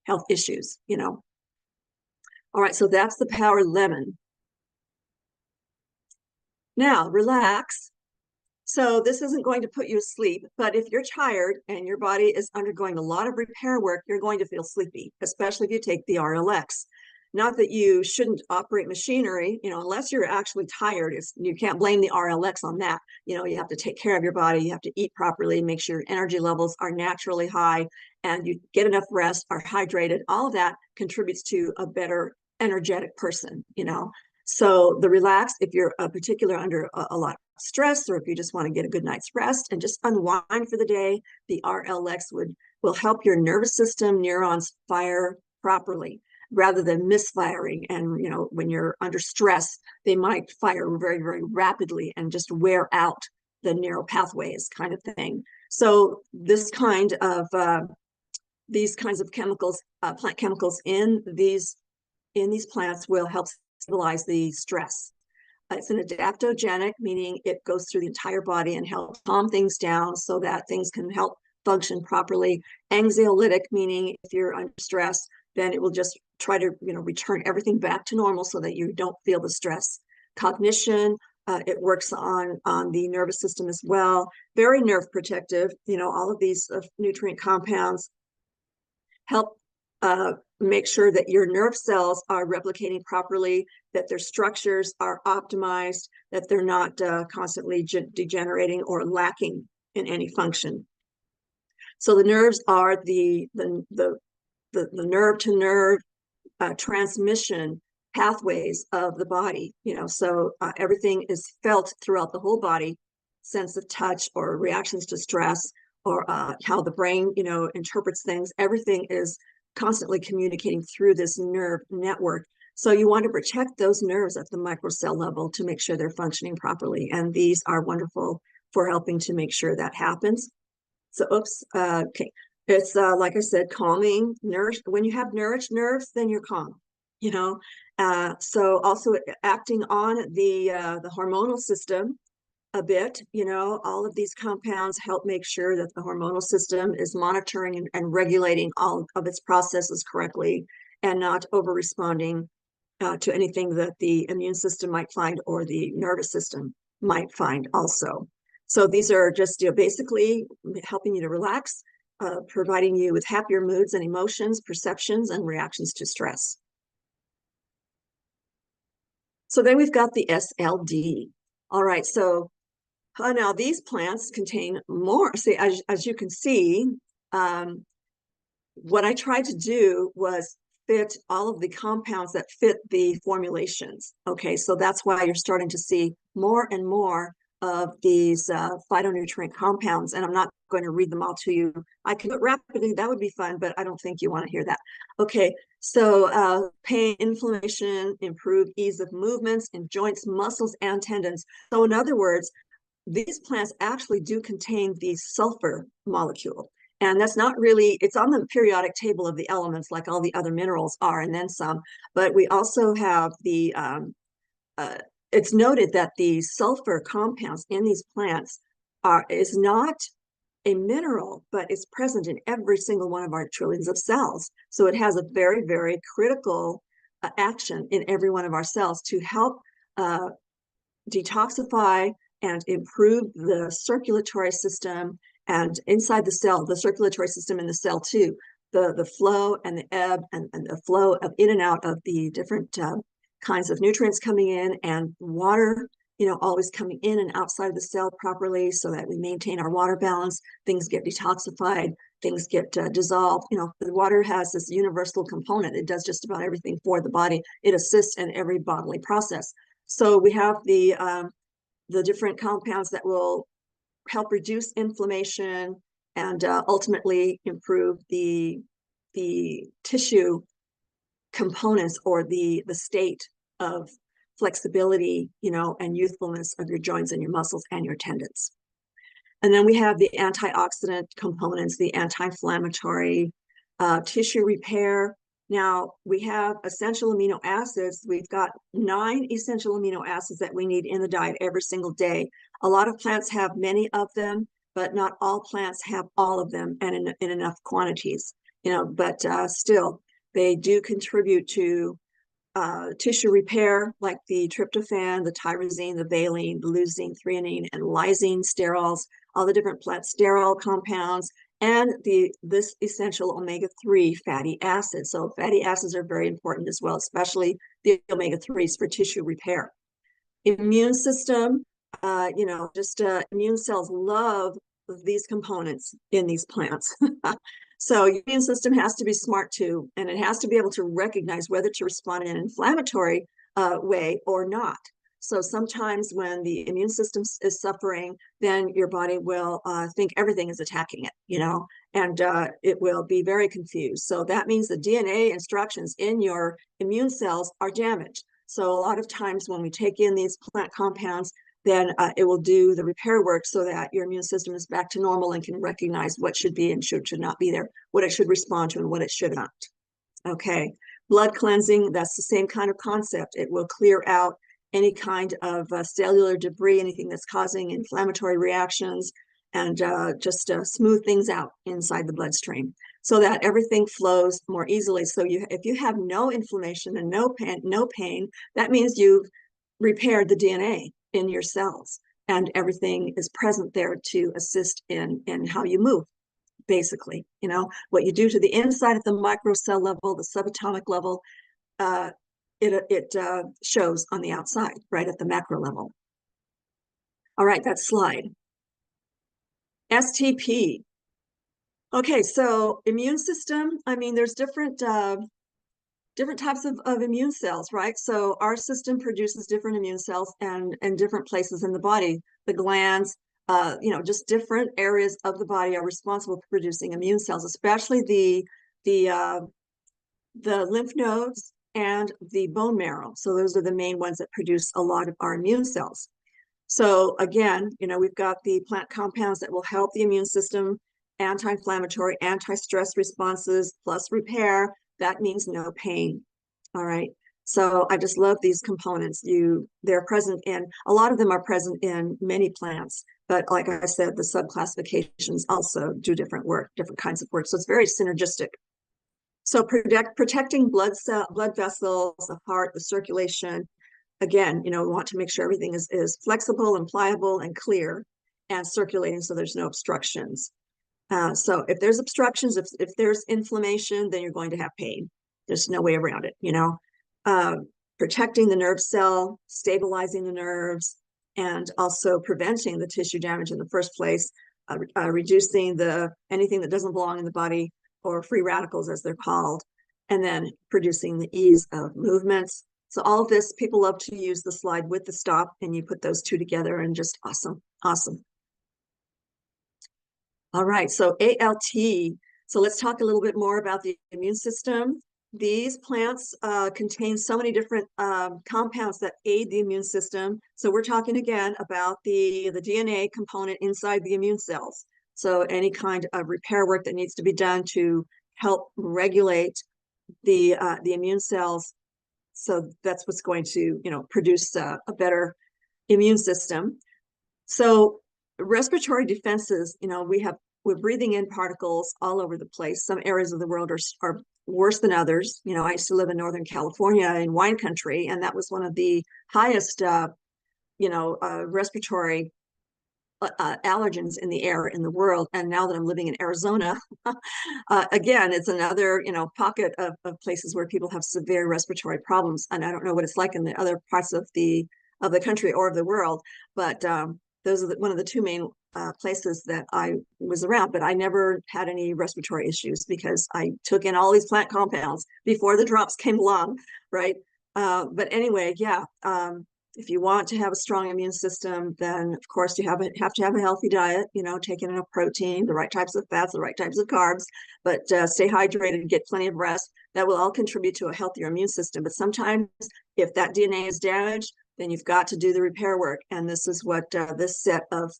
health issues, All right, so that's the power lemon. Now, relax. So this isn't going to put you to sleep, but if you're tired and your body is undergoing a lot of repair work, you're going to feel sleepy, especially if you take the RLX. Not that you shouldn't operate machinery, unless you're actually tired. You can't blame the RLX on that. You have to take care of your body. You have to eat properly, make sure your energy levels are naturally high, and you get enough rest, are hydrated. All of that contributes to a better energetic person, So the relax, if you're particular under a lot of stress, or if you just want to get a good night's rest and just unwind for the day, the RLX will help your nervous system, neurons fire properly rather than misfiring. And, you know, when you're under stress, they might fire very, very rapidly and just wear out the neural pathways kind of thing. So this kind of these kinds of chemicals, plant chemicals in these plants will help stabilize the stress. It's an adaptogenic, meaning it goes through the entire body and helps calm things down so that things can help function properly. Anxiolytic, meaning if you're under stress, then it will just try to, you know, return everything back to normal so that you don't feel the stress. Cognition, it works on the nervous system as well. Very nerve protective. You know, all of these nutrient compounds help make sure that your nerve cells are replicating properly, that their structures are optimized, that they're not constantly degenerating or lacking in any function. So the nerves are the nerve to nerve transmission pathways of the body, you know, so everything is felt throughout the whole body, sense of touch or reactions to stress or how the brain, you know, interprets things. Everything is constantly communicating through this nerve network. So you want to protect those nerves at the microcell level to make sure they're functioning properly. And these are wonderful for helping to make sure that happens. So, okay. It's like I said, calming, nourished. When you have nourished nerves, then you're calm, you know. So also acting on the hormonal system a bit, you know, all of these compounds help make sure that the hormonal system is monitoring and regulating all of its processes correctly and not over responding to anything that the immune system might find or the nervous system might find also. So these are just, you know, basically helping you to relax, providing you with happier moods and emotions, perceptions, and reactions to stress. So then we've got the SLD. All right, so now these plants contain more. See, as you can see, what I tried to do was fit all of the compounds that fit the formulations. Okay, so that's why you're starting to see more and more of these phytonutrient compounds, and I'm not going to read them all to you. I can do it rapidly, that would be fun, but I don't think you want to hear that. Okay, so pain, inflammation, improved ease of movements in joints, muscles, and tendons. So in other words, these plants actually do contain the sulfur molecule. And that's not really, it's on the periodic table of the elements like all the other minerals are, and then some. But we also have the, it's noted that the sulfur compounds in these plants is not a mineral, but it's present in every single one of our trillions of cells. So it has a very, very critical action in every one of our cells to help detoxify and improve the circulatory system, and inside the cell, the circulatory system in the cell too, the flow and the ebb and the flow of in and out of the different kinds of nutrients coming in, and water, you know, always coming in and outside of the cell properly so that we maintain our water balance. Things get detoxified, things get dissolved. You know, the water has this universal component. It does just about everything for the body. It assists in every bodily process. So we have the different compounds that will help reduce inflammation and ultimately improve the tissue components or the state of flexibility, you know, and youthfulness of your joints and your muscles and your tendons. And then we have the antioxidant components, the anti-inflammatory, tissue repair. Now we have essential amino acids. We've got 9 essential amino acids that we need in the diet every single day. A lot of plants have many of them, but not all plants have all of them and in enough quantities, you know, but still they do contribute to tissue repair, like the tryptophan, the tyrosine, the valine, the leucine, threonine, and lysine sterols, all the different plant sterol compounds, and this essential omega-3 fatty acids. So fatty acids are very important as well, especially the omega-3s for tissue repair. Immune system, you know, just immune cells love these components in these plants. So your immune system has to be smart too, and it has to be able to recognize whether to respond in an inflammatory way or not. So sometimes when the immune system is suffering, then your body will think everything is attacking it, and it will be very confused. So that means the DNA instructions in your immune cells are damaged. So a lot of times when we take in these plant compounds, then it will do the repair work so that your immune system is back to normal and can recognize what should be and should not be there, what it should respond to and what it should not. Okay, blood cleansing, that's the same kind of concept. It will clear out any kind of cellular debris, anything that's causing inflammatory reactions, and just smooth things out inside the bloodstream so that everything flows more easily. So if you have no inflammation and no pain, that means you've repaired the DNA in your cells, and everything is present there to assist in how you move. Basically, what you do to the inside at the microcell level, the subatomic level, it shows on the outside, right at the macro level. All right, that slide. STP. Okay, so immune system, I mean, there's different types of immune cells, right? So our system produces different immune cells and different places in the body. The glands, just different areas of the body are responsible for producing immune cells, especially the lymph nodes and the bone marrow. So those are the main ones that produce a lot of our immune cells. So again, we've got the plant compounds that will help the immune system, anti-inflammatory, anti-stress responses, plus repair. That means no pain. All right. So I just love these components. They're present in, a lot of them are present in many plants, but like I said, the subclassifications also do different work, different kinds of work. So it's very synergistic. So protecting blood vessels, the heart, the circulation. Again, we want to make sure everything is flexible and pliable and clear and circulating so there's no obstructions. So if there's obstructions, if there's inflammation, then you're going to have pain. There's no way around it, protecting the nerve cell, stabilizing the nerves, and also preventing the tissue damage in the first place, reducing anything that doesn't belong in the body, or free radicals as they're called, and then producing the ease of movements. So all of this, people love to use the slide with the stop, and you put those two together and just awesome. All right, so ALT. So let's talk a little bit more about the immune system. These plants contain so many different compounds that aid the immune system. So we're talking again about the DNA component inside the immune cells. So any kind of repair work that needs to be done to help regulate the immune cells. So that's what's going to, produce a better immune system. So respiratory defenses, we're breathing in particles all over the place. Some areas of the world are worse than others. I used to live in Northern California in wine country, and that was one of the highest, respiratory allergens in the air in the world. And now that I'm living in Arizona, again, it's another, pocket of places where people have severe respiratory problems. And I don't know what it's like in the other parts of the country or of the world, but those are one of the two main places that I was around. But I never had any respiratory issues because I took in all these plant compounds before the drops came along, right? But anyway, yeah. If you want to have a strong immune system, then of course you have to have a healthy diet, taking enough protein, the right types of fats, the right types of carbs, but stay hydrated, get plenty of rest. That will all contribute to a healthier immune system. But sometimes if that DNA is damaged, then you've got to do the repair work. And this is what this set of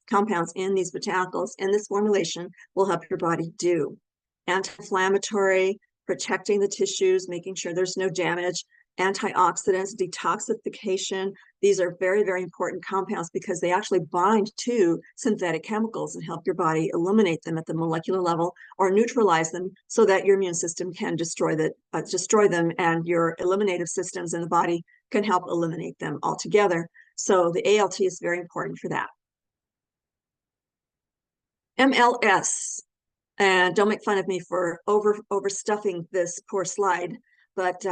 compounds in these botanicals, in this formulation, will help your body do. Anti-inflammatory, protecting the tissues, making sure there's no damage. Antioxidants, detoxification. These are very, very important compounds because they actually bind to synthetic chemicals and help your body eliminate them at the molecular level or neutralize them so that your immune system can destroy them, and your eliminative systems in the body can help eliminate them altogether. So the ALT is very important for that. MLS, and don't make fun of me for overstuffing this poor slide, but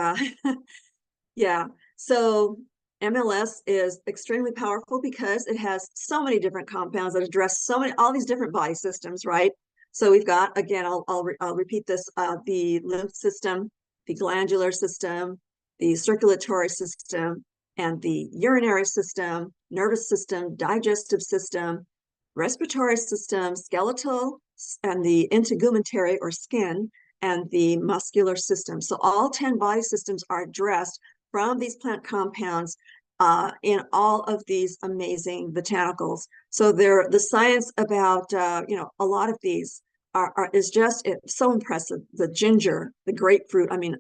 yeah, so MLS is extremely powerful because it has so many different compounds that address all these different body systems, right? So we've got, again, I'll repeat this, the lymph system, the glandular system, the circulatory system, and the urinary system, nervous system, digestive system, respiratory system, skeletal, and the integumentary or skin, and the muscular system. So all 10 body systems are addressed from these plant compounds in all of these amazing botanicals. So the science about a lot of these is just so impressive. The ginger, the grapefruit. I mean,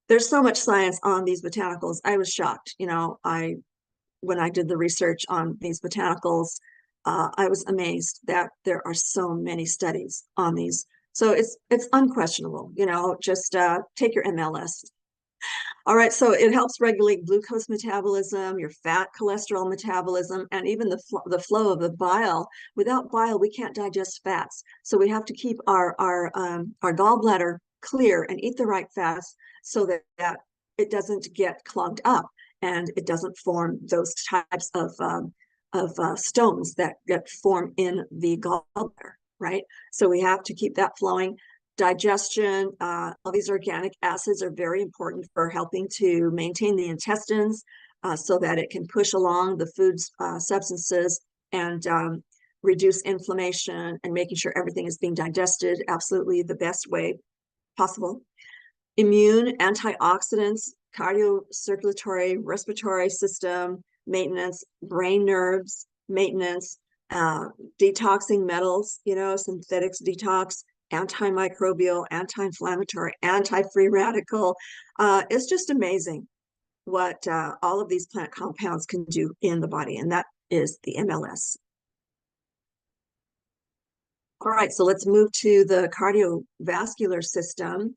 there's so much science on these botanicals. I was shocked. When I did the research on these botanicals, I was amazed that there are so many studies on these. So it's unquestionable. Just take your MLS. All right, so it helps regulate glucose metabolism, your fat cholesterol metabolism, and even the flow of the bile. Without bile, we can't digest fats. So we have to keep our gallbladder clear and eat the right fats so that it doesn't get clogged up and it doesn't form those types of stones that form in the gallbladder, right? So we have to keep that flowing. Digestion, all these organic acids are very important for helping to maintain the intestines so that it can push along the food's substances and reduce inflammation and making sure everything is being digested absolutely the best way possible. Immune, antioxidants, cardiocirculatory, respiratory system maintenance, brain nerves maintenance, detoxing metals, synthetics detox, antimicrobial, anti-inflammatory, anti-free radical. It's just amazing what all of these plant compounds can do in the body, and that is the MLS. All right, so let's move to the cardiovascular system.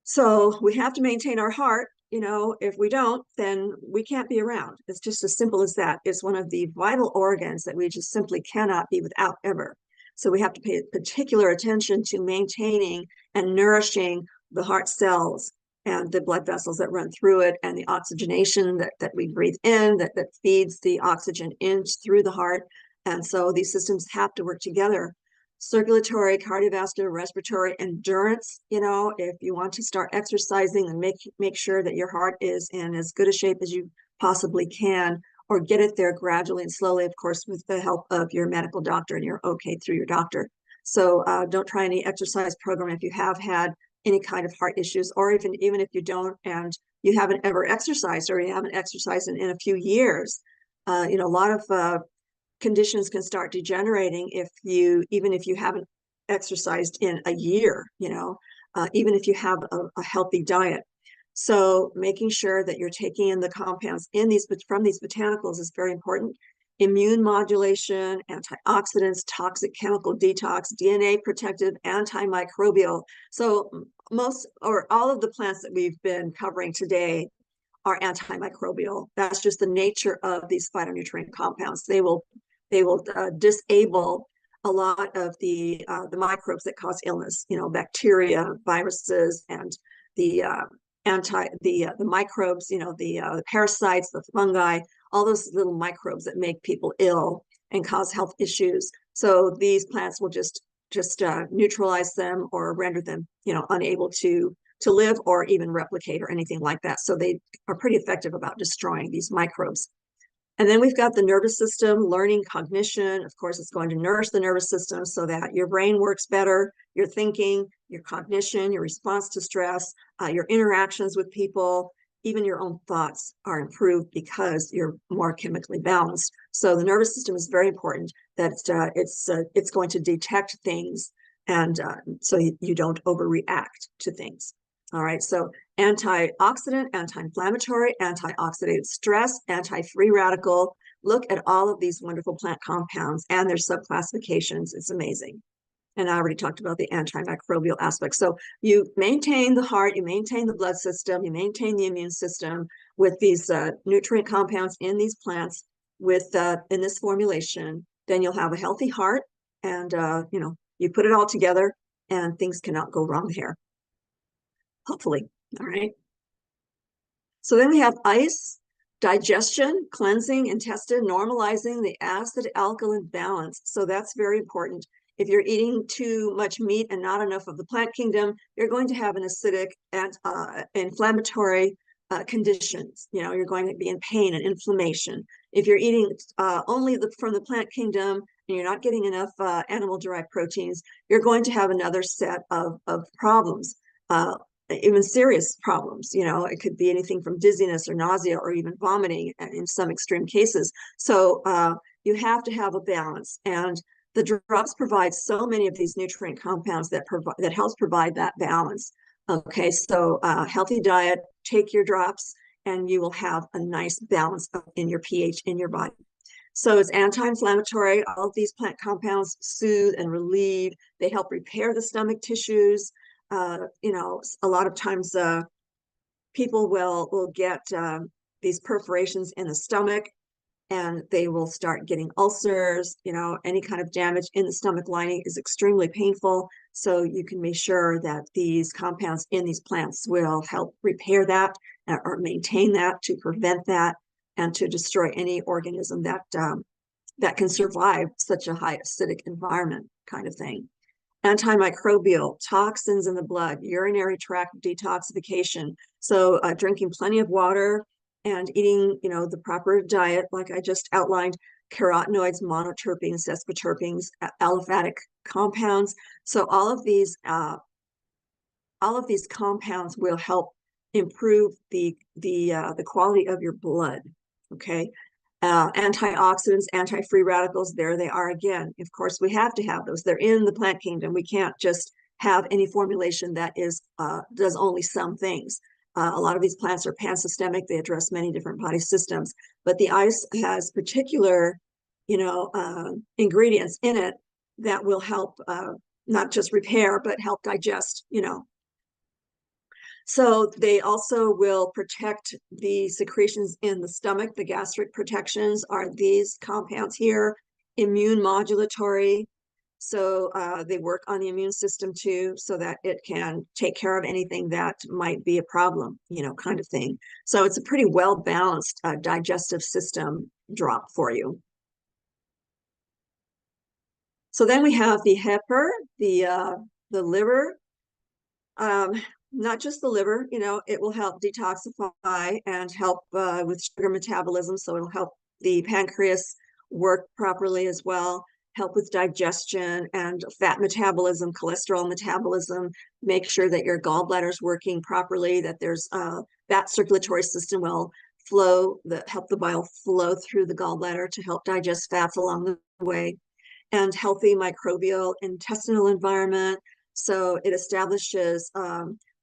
So we have to maintain our heart. If we don't, then we can't be around. It's just as simple as that. It's one of the vital organs that we just simply cannot be without ever. So we have to pay particular attention to maintaining and nourishing the heart cells and the blood vessels that run through it, and the oxygenation that we breathe in, that feeds the oxygen in through the heart. And so these systems have to work together. Circulatory, cardiovascular, respiratory, endurance. If you want to start exercising, and make sure that your heart is in as good a shape as you possibly can, or get it there gradually and slowly, of course, with the help of your medical doctor, and you're okay through your doctor. So don't try any exercise program if you have had any kind of heart issues, or even if you don't and you haven't ever exercised, or you haven't exercised in a few years. A lot of conditions can start degenerating even if you haven't exercised in a year, even if you have a healthy diet. So making sure that you're taking in the compounds from these botanicals is very important. Immune modulation, antioxidants, toxic chemical detox, DNA protective, antimicrobial. So most or all of the plants that we've been covering today are antimicrobial. That's just the nature of these phytonutrient compounds. They will disable a lot of the microbes that cause illness, bacteria, viruses, and the microbes, the parasites, the fungi, all those little microbes that make people ill and cause health issues. So these plants will just neutralize them or render them, unable to live or even replicate or anything like that. So they are pretty effective about destroying these microbes. And then we've got the nervous system, learning, cognition. Of course, it's going to nourish the nervous system so that your brain works better, your thinking, your cognition, your response to stress, your interactions with people, even your own thoughts are improved because you're more chemically balanced. So the nervous system is very important, that it's going to detect things, and so you don't overreact to things. All right, so antioxidant, anti-inflammatory, antioxidative stress, anti-free radical. Look at all of these wonderful plant compounds and their subclassifications. It's amazing. And I already talked about the antimicrobial aspect. So you maintain the heart, you maintain the blood system, you maintain the immune system with these nutrient compounds in these plants in this formulation. Then you'll have a healthy heart, and you put it all together and things cannot go wrong here. Hopefully. All right. So then we have ice, digestion, cleansing intestine, normalizing the acid-alkaline balance. So that's very important. If you're eating too much meat and not enough of the plant kingdom, you're going to have an acidic and inflammatory conditions. You're going to be in pain and inflammation. If you're eating only from the plant kingdom and you're not getting enough animal-derived proteins, you're going to have another set of problems, even serious problems. It could be anything from dizziness or nausea or even vomiting in some extreme cases. So you have to have a balance. And the drops provide so many of these nutrient compounds that helps provide that balance. Okay, so healthy diet, take your drops, and you will have a nice balance in your pH in your body. So it's anti-inflammatory. All of these plant compounds soothe and relieve. They help repair the stomach tissues. A lot of times people will get these perforations in the stomach, and they will start getting ulcers. Any kind of damage in the stomach lining is extremely painful. So you can make sure that these compounds in these plants will help repair that or maintain that, to prevent that, and to destroy any organism that can survive such a high acidic environment, kind of thing. Antimicrobial, toxins in the blood, urinary tract detoxification. So drinking plenty of water and eating, the proper diet, like I just outlined, carotenoids, monoterpenes, sesquiterpenes, aliphatic compounds. So all of these compounds will help improve the quality of your blood. Okay. Antioxidants, anti-free radicals, there they are again. Of course, we have to have those. They're in the plant kingdom. We can't just have any formulation that does only some things. A lot of these plants are pansystemic. They address many different body systems, but the ice has particular, ingredients in it that will help not just repair, but help digest, So they also will protect the secretions in the stomach. The gastric protections are these compounds here, immune modulatory. So they work on the immune system too, so that it can take care of anything that might be a problem, kind of thing. So it's a pretty well-balanced digestive system drop for you. So then we have the heifer, the liver. Not just the liver, it will help detoxify and help with sugar metabolism. So it'll help the pancreas work properly as well, help with digestion and fat metabolism, cholesterol metabolism, make sure that your gallbladder is working properly, that there's that circulatory system will help the bile flow through the gallbladder to help digest fats along the way, and healthy microbial intestinal environment. So it establishes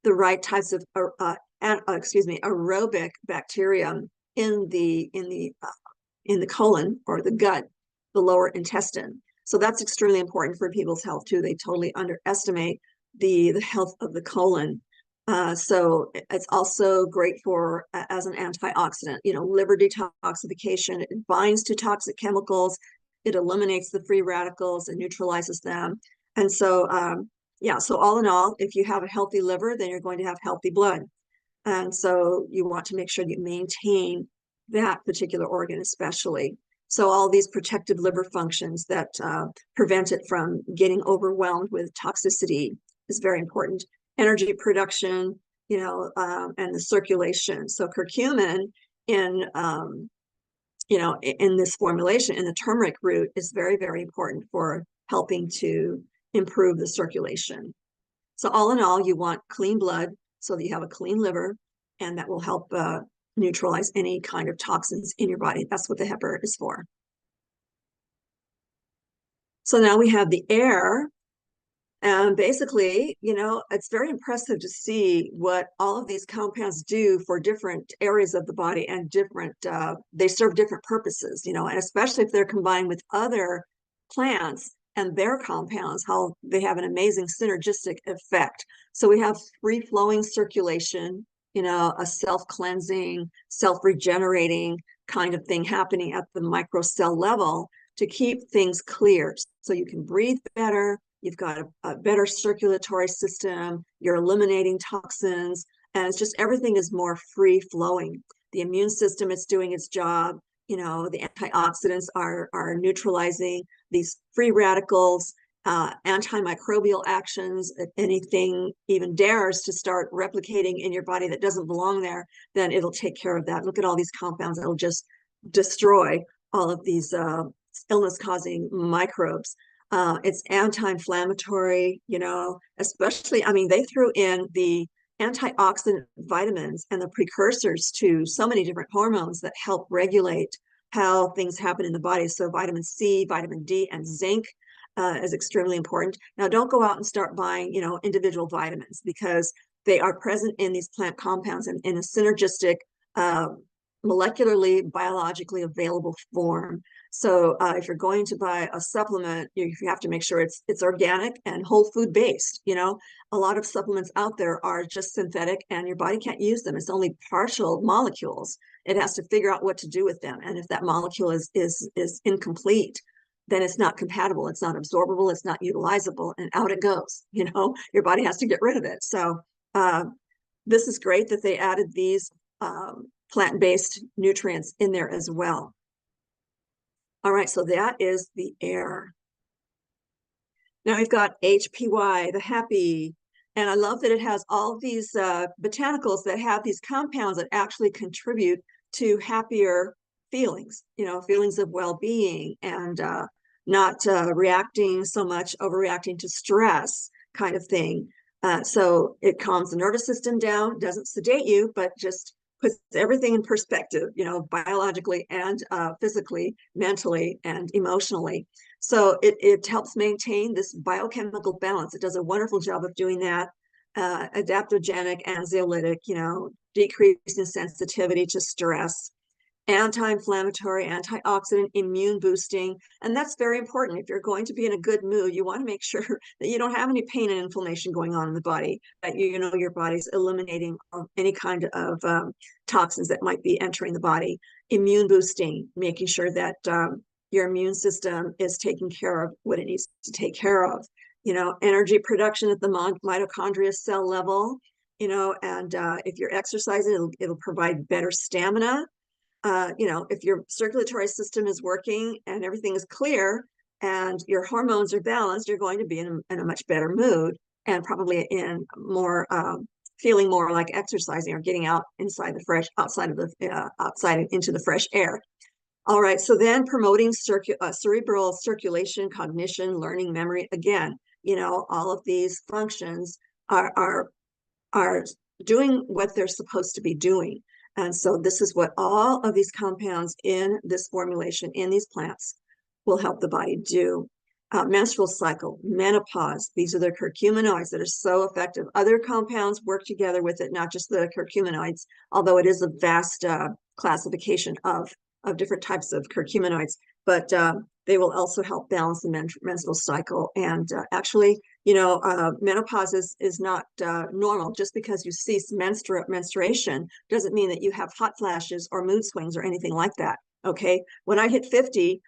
the right types of aerobic bacteria in the colon or the gut, the lower intestine. So that's extremely important for people's health too. They totally underestimate the health of the colon. So it's also great for as an antioxidant. Liver detoxification. It binds to toxic chemicals. It eliminates the free radicals and neutralizes them. And so so all in all, if you have a healthy liver, then you're going to have healthy blood. And so you want to make sure you maintain that particular organ especially. So all these protective liver functions that prevent it from getting overwhelmed with toxicity is very important. Energy production, and the circulation. So curcumin in this formulation, in the turmeric root, is very, very important for helping to improve the circulation. So all in all, you want clean blood so that you have a clean liver, and that will help neutralize any kind of toxins in your body. That's what the heifer is for. So now we have the air. And basically, it's very impressive to see what all of these compounds do for different areas of the body, and they serve different purposes, and especially if they're combined with other plants and their compounds, how they have an amazing synergistic effect. So we have free-flowing circulation, a self-cleansing, self-regenerating kind of thing happening at the microcell level to keep things clear. So you can breathe better, you've got a better circulatory system, you're eliminating toxins, and it's just everything is more free-flowing. The immune system is doing its job. The antioxidants are neutralizing these free radicals, antimicrobial actions. If anything even dares to start replicating in your body that doesn't belong there, then it'll take care of that. Look at all these compounds that will just destroy all of these illness-causing microbes. It's anti-inflammatory, especially, I mean, they threw in the antioxidant vitamins and the precursors to so many different hormones that help regulate how things happen in the body. So vitamin C, vitamin D, and zinc is extremely important. Now, don't go out and start buying, individual vitamins, because they are present in these plant compounds in a synergistic, molecularly, biologically available form. So if you're going to buy a supplement, you have to make sure it's organic and whole food based. A lot of supplements out there are just synthetic, and your body can't use them. It's only partial molecules. It has to figure out what to do with them. And if that molecule is incomplete, then it's not compatible, it's not absorbable, it's not utilizable, and out it goes. Your body has to get rid of it. So this is great that they added these plant-based nutrients in there as well. All right, so that is the air. Now we've got HPY, the happy, and I love that it has all these botanicals that have these compounds that actually contribute to happier feelings, feelings of well-being, and not reacting so much, overreacting to stress kind of thing. So it calms the nervous system down, doesn't sedate you, but just puts everything in perspective, biologically and physically, mentally, and emotionally. So it helps maintain this biochemical balance. It does a wonderful job of doing that. Adaptogenic, anxiolytic, decreasing sensitivity to stress, anti-inflammatory, antioxidant, immune boosting. And that's very important. If you're going to be in a good mood, you want to make sure that you don't have any pain and inflammation going on in the body, that your body's eliminating any kind of toxins that might be entering the body. Immune boosting, making sure that your immune system is taking care of what it needs to take care of. Energy production at the mitochondria cell level, and if you're exercising, it'll provide better stamina. If your circulatory system is working and everything is clear and your hormones are balanced, you're going to be in a much better mood, and probably in more feeling more like exercising or getting out outside and into the fresh air. All right, so then promoting cerebral circulation, cognition, learning, memory. Again, all of these functions are doing what they're supposed to be doing. And so this is what all of these compounds in this formulation, in these plants, will help the body do. Menstrual cycle, menopause, these are the curcuminoids that are so effective. Other compounds work together with it, not just the curcuminoids, although it is a vast classification of different types of curcuminoids, but they will also help balance the menstrual cycle. And actually, menopause is not normal. Just because you cease menstruation doesn't mean that you have hot flashes or mood swings or anything like that. Okay, when I hit 50,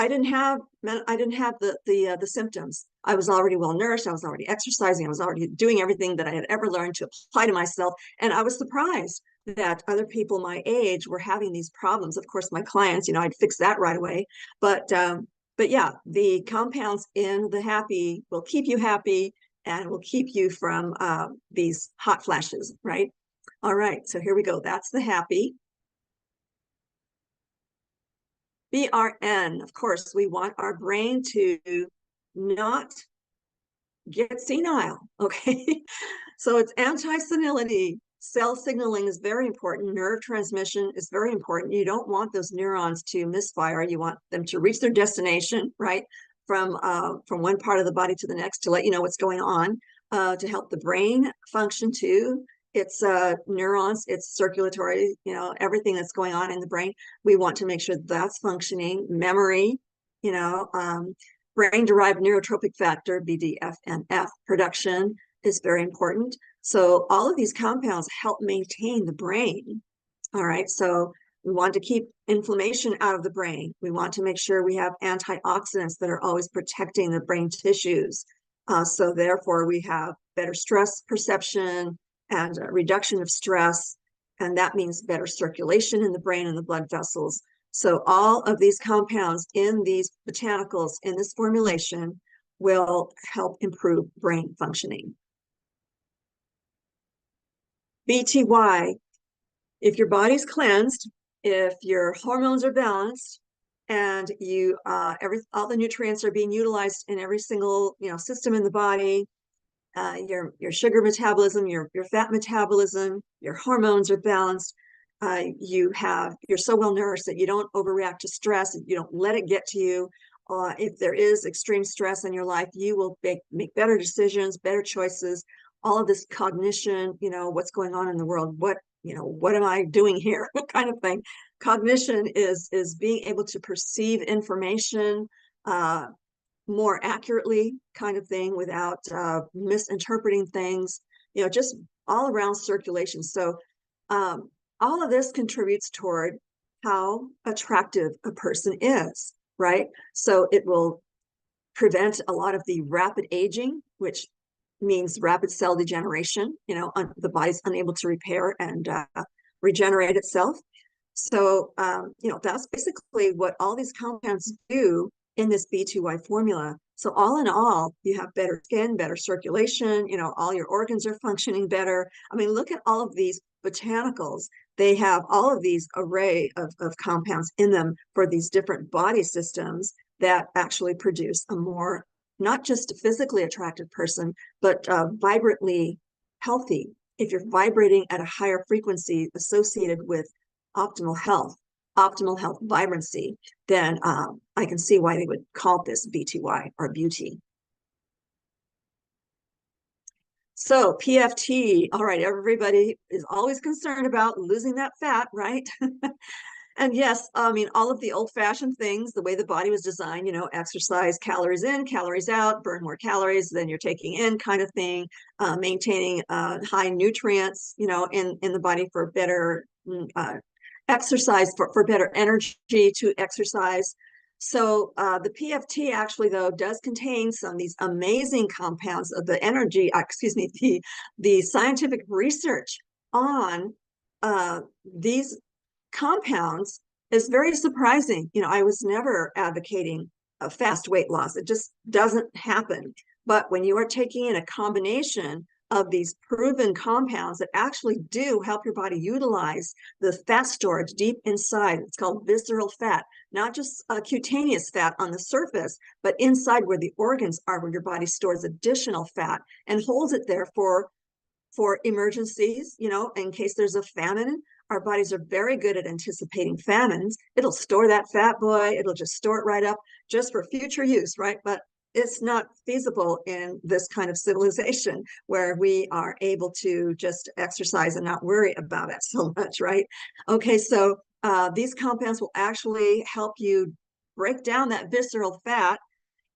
I didn't have the symptoms. I was already well nourished. I was already exercising. I was already doing everything that I had ever learned to apply to myself. And I was surprised that other people my age were having these problems. Of course, my clients, I'd fix that right away. But yeah, the compounds in the happy will keep you happy and will keep you from these hot flashes, right? All right, so here we go. That's the happy. BRN, of course, we want our brain to not get senile, okay? So it's anti-senility. Cell signaling is very important. Nerve transmission is very important. You don't want those neurons to misfire. You want them to reach their destination, right? From one part of the body to the next, to let you know what's going on, to help the brain function too. It's neurons, it's circulatory, everything that's going on in the brain. We want to make sure that's functioning. Memory, brain-derived neurotropic factor, BDNF production is very important. So all of these compounds help maintain the brain. All right, so we want to keep inflammation out of the brain. We want to make sure we have antioxidants that are always protecting the brain tissues. So therefore, we have better stress perception and reduction of stress, and that means better circulation in the brain and the blood vessels. So all of these compounds in these botanicals in this formulation will help improve brain functioning. BTY, if your body's cleansed, if your hormones are balanced, and all the nutrients are being utilized in every single system in the body, your sugar metabolism, your fat metabolism, your hormones are balanced. You're so well nourished that you don't overreact to stress. You don't let it get to you. If there is extreme stress in your life, you will make better decisions, better choices. All of this cognition, what's going on in the world, what am I doing here, kind of thing. Cognition is being able to perceive information more accurately, kind of thing, without misinterpreting things, just all around circulation. So all of this contributes toward how attractive a person is, right? So it will prevent a lot of the rapid aging, which means rapid cell degeneration. The body's unable to repair and regenerate itself. So, that's basically what all these compounds do in this B2Y formula. So all in all, you have better skin, better circulation, all your organs are functioning better. I mean, look at all of these botanicals. They have all of these array of compounds in them for these different body systems that actually produce a more, not just physically attractive person, but vibrantly healthy. If you're vibrating at a higher frequency associated with optimal health vibrancy, then I can see why they would call this BTY or beauty. So PFT, all right, everybody is always concerned about losing that fat, right? And yes, I mean, all of the old-fashioned things, the way the body was designed, exercise, calories in, calories out, burn more calories than you're taking in, kind of thing, maintaining high nutrients, in the body for better exercise, for better energy to exercise. So the PFT actually, though, does contain some of these amazing compounds of the energy, the scientific research on these compounds is very surprising. I was never advocating a fast weight loss. It just doesn't happen. But when you are taking in a combination of these proven compounds that actually do help your body utilize the fat storage deep inside, it's called visceral fat, not just cutaneous fat on the surface, but inside where the organs are, where your body stores additional fat and holds it there for emergencies, in case there's a famine. Our bodies are very good at anticipating famines. It'll store that fat, boy. It'll just store it right up just for future use, right? But it's not feasible in this kind of civilization where we are able to just exercise and not worry about it so much, right? Okay, so these compounds will actually help you break down that visceral fat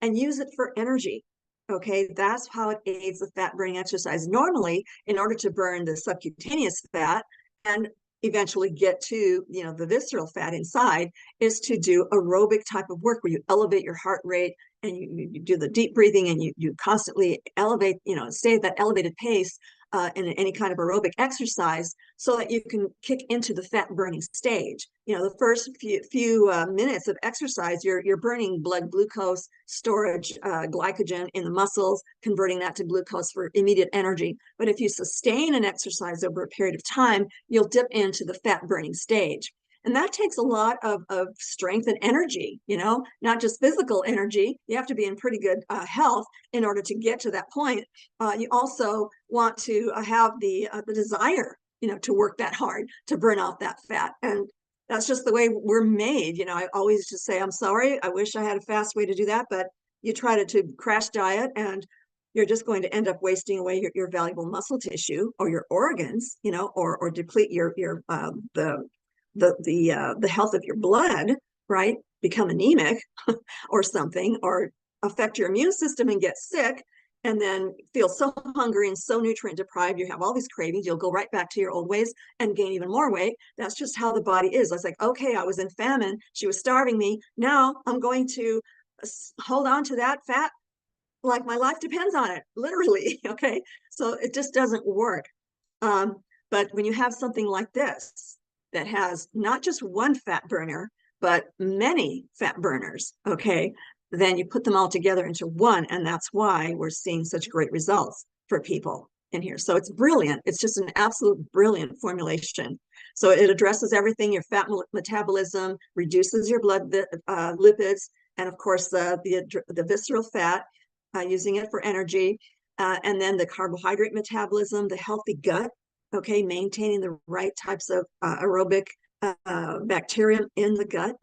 and use it for energy. Okay, that's how it aids the fat burning exercise. Normally, in order to burn the subcutaneous fat and eventually get to the visceral fat inside, is to do aerobic type of work where you elevate your heart rate and you do the deep breathing and you constantly elevate, stay at that elevated pace in any kind of aerobic exercise so that you can kick into the fat burning stage. The first few minutes of exercise, you're burning blood glucose, storage glycogen in the muscles, converting that to glucose for immediate energy. But if you sustain an exercise over a period of time, you'll dip into the fat burning stage. And that takes a lot of strength and energy, not just physical energy. You have to be in pretty good health in order to get to that point. You also want to have the desire, to work that hard, to burn off that fat. And that's just the way we're made. I always just say, I'm sorry, I wish I had a fast way to do that. But you try to crash diet and you're just going to end up wasting away your valuable muscle tissue or your organs, or deplete the health of your blood, right? Become anemic or something, or affect your immune system and get sick, and then feel so hungry and so nutrient deprived, you have all these cravings, you'll go right back to your old ways and gain even more weight. That's just how the body is. I was like, okay, I was in famine, she was starving me, now I'm going to hold on to that fat like my life depends on it, literally. Okay, so it just doesn't work. But when you have something like this that has not just one fat burner, but many fat burners, okay, then you put them all together into one, and that's why we're seeing such great results for people in here. So it's brilliant. It's just an absolute brilliant formulation. So it addresses everything, your fat metabolism, reduces your blood lipids, and of course the visceral fat, using it for energy, and then the carbohydrate metabolism, the healthy gut, okay, maintaining the right types of aerobic bacteria in the gut.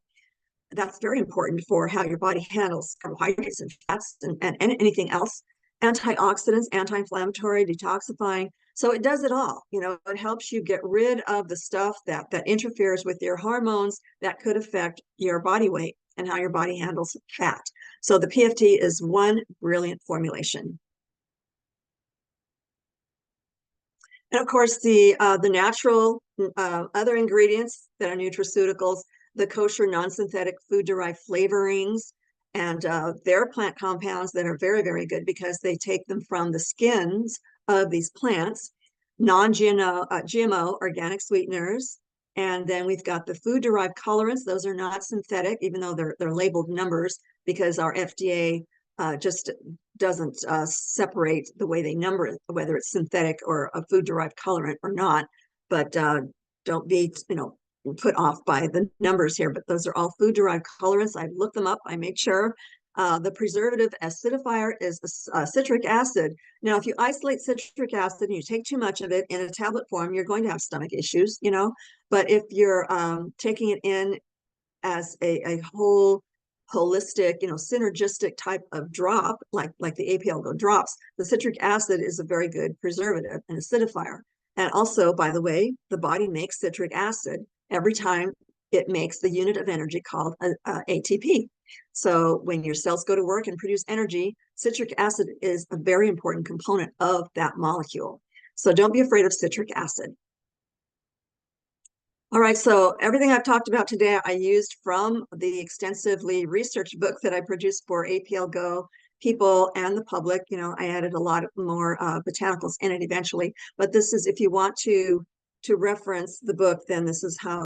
That's very important for how your body handles carbohydrates and fats and anything else. Antioxidants, anti-inflammatory, detoxifying. So it does it all. You know, it helps you get rid of the stuff that interferes with your hormones that could affect your body weight and how your body handles fat. So the PFT is one brilliant formulation. And of course, the natural other ingredients that are nutraceuticals, the kosher non-synthetic food-derived flavorings, and their plant compounds that are very, very good because they take them from the skins of these plants, GMO organic sweeteners, and then we've got the food-derived colorants. Those are not synthetic, even though they're labeled numbers, because our FDA just doesn't separate the way they number it, whether it's synthetic or a food-derived colorant or not. But don't be, put off by the numbers here. But those are all food-derived colorants. I looked them up. I made sure. The preservative acidifier is citric acid. Now, if you isolate citric acid and you take too much of it in a tablet form, you're going to have stomach issues, But if you're taking it in as a whole holistic, synergistic type of drop, like the APL Go drops, the citric acid is a very good preservative and acidifier. And also, by the way, the body makes citric acid every time it makes the unit of energy called ATP. So when your cells go to work and produce energy, citric acid is a very important component of that molecule. So don't be afraid of citric acid. All right, so everything I've talked about today, I used from the extensively researched book that I produced for APL Go people and the public. I added a lot more botanicals in it eventually, but this is, if you want to reference the book, then this is how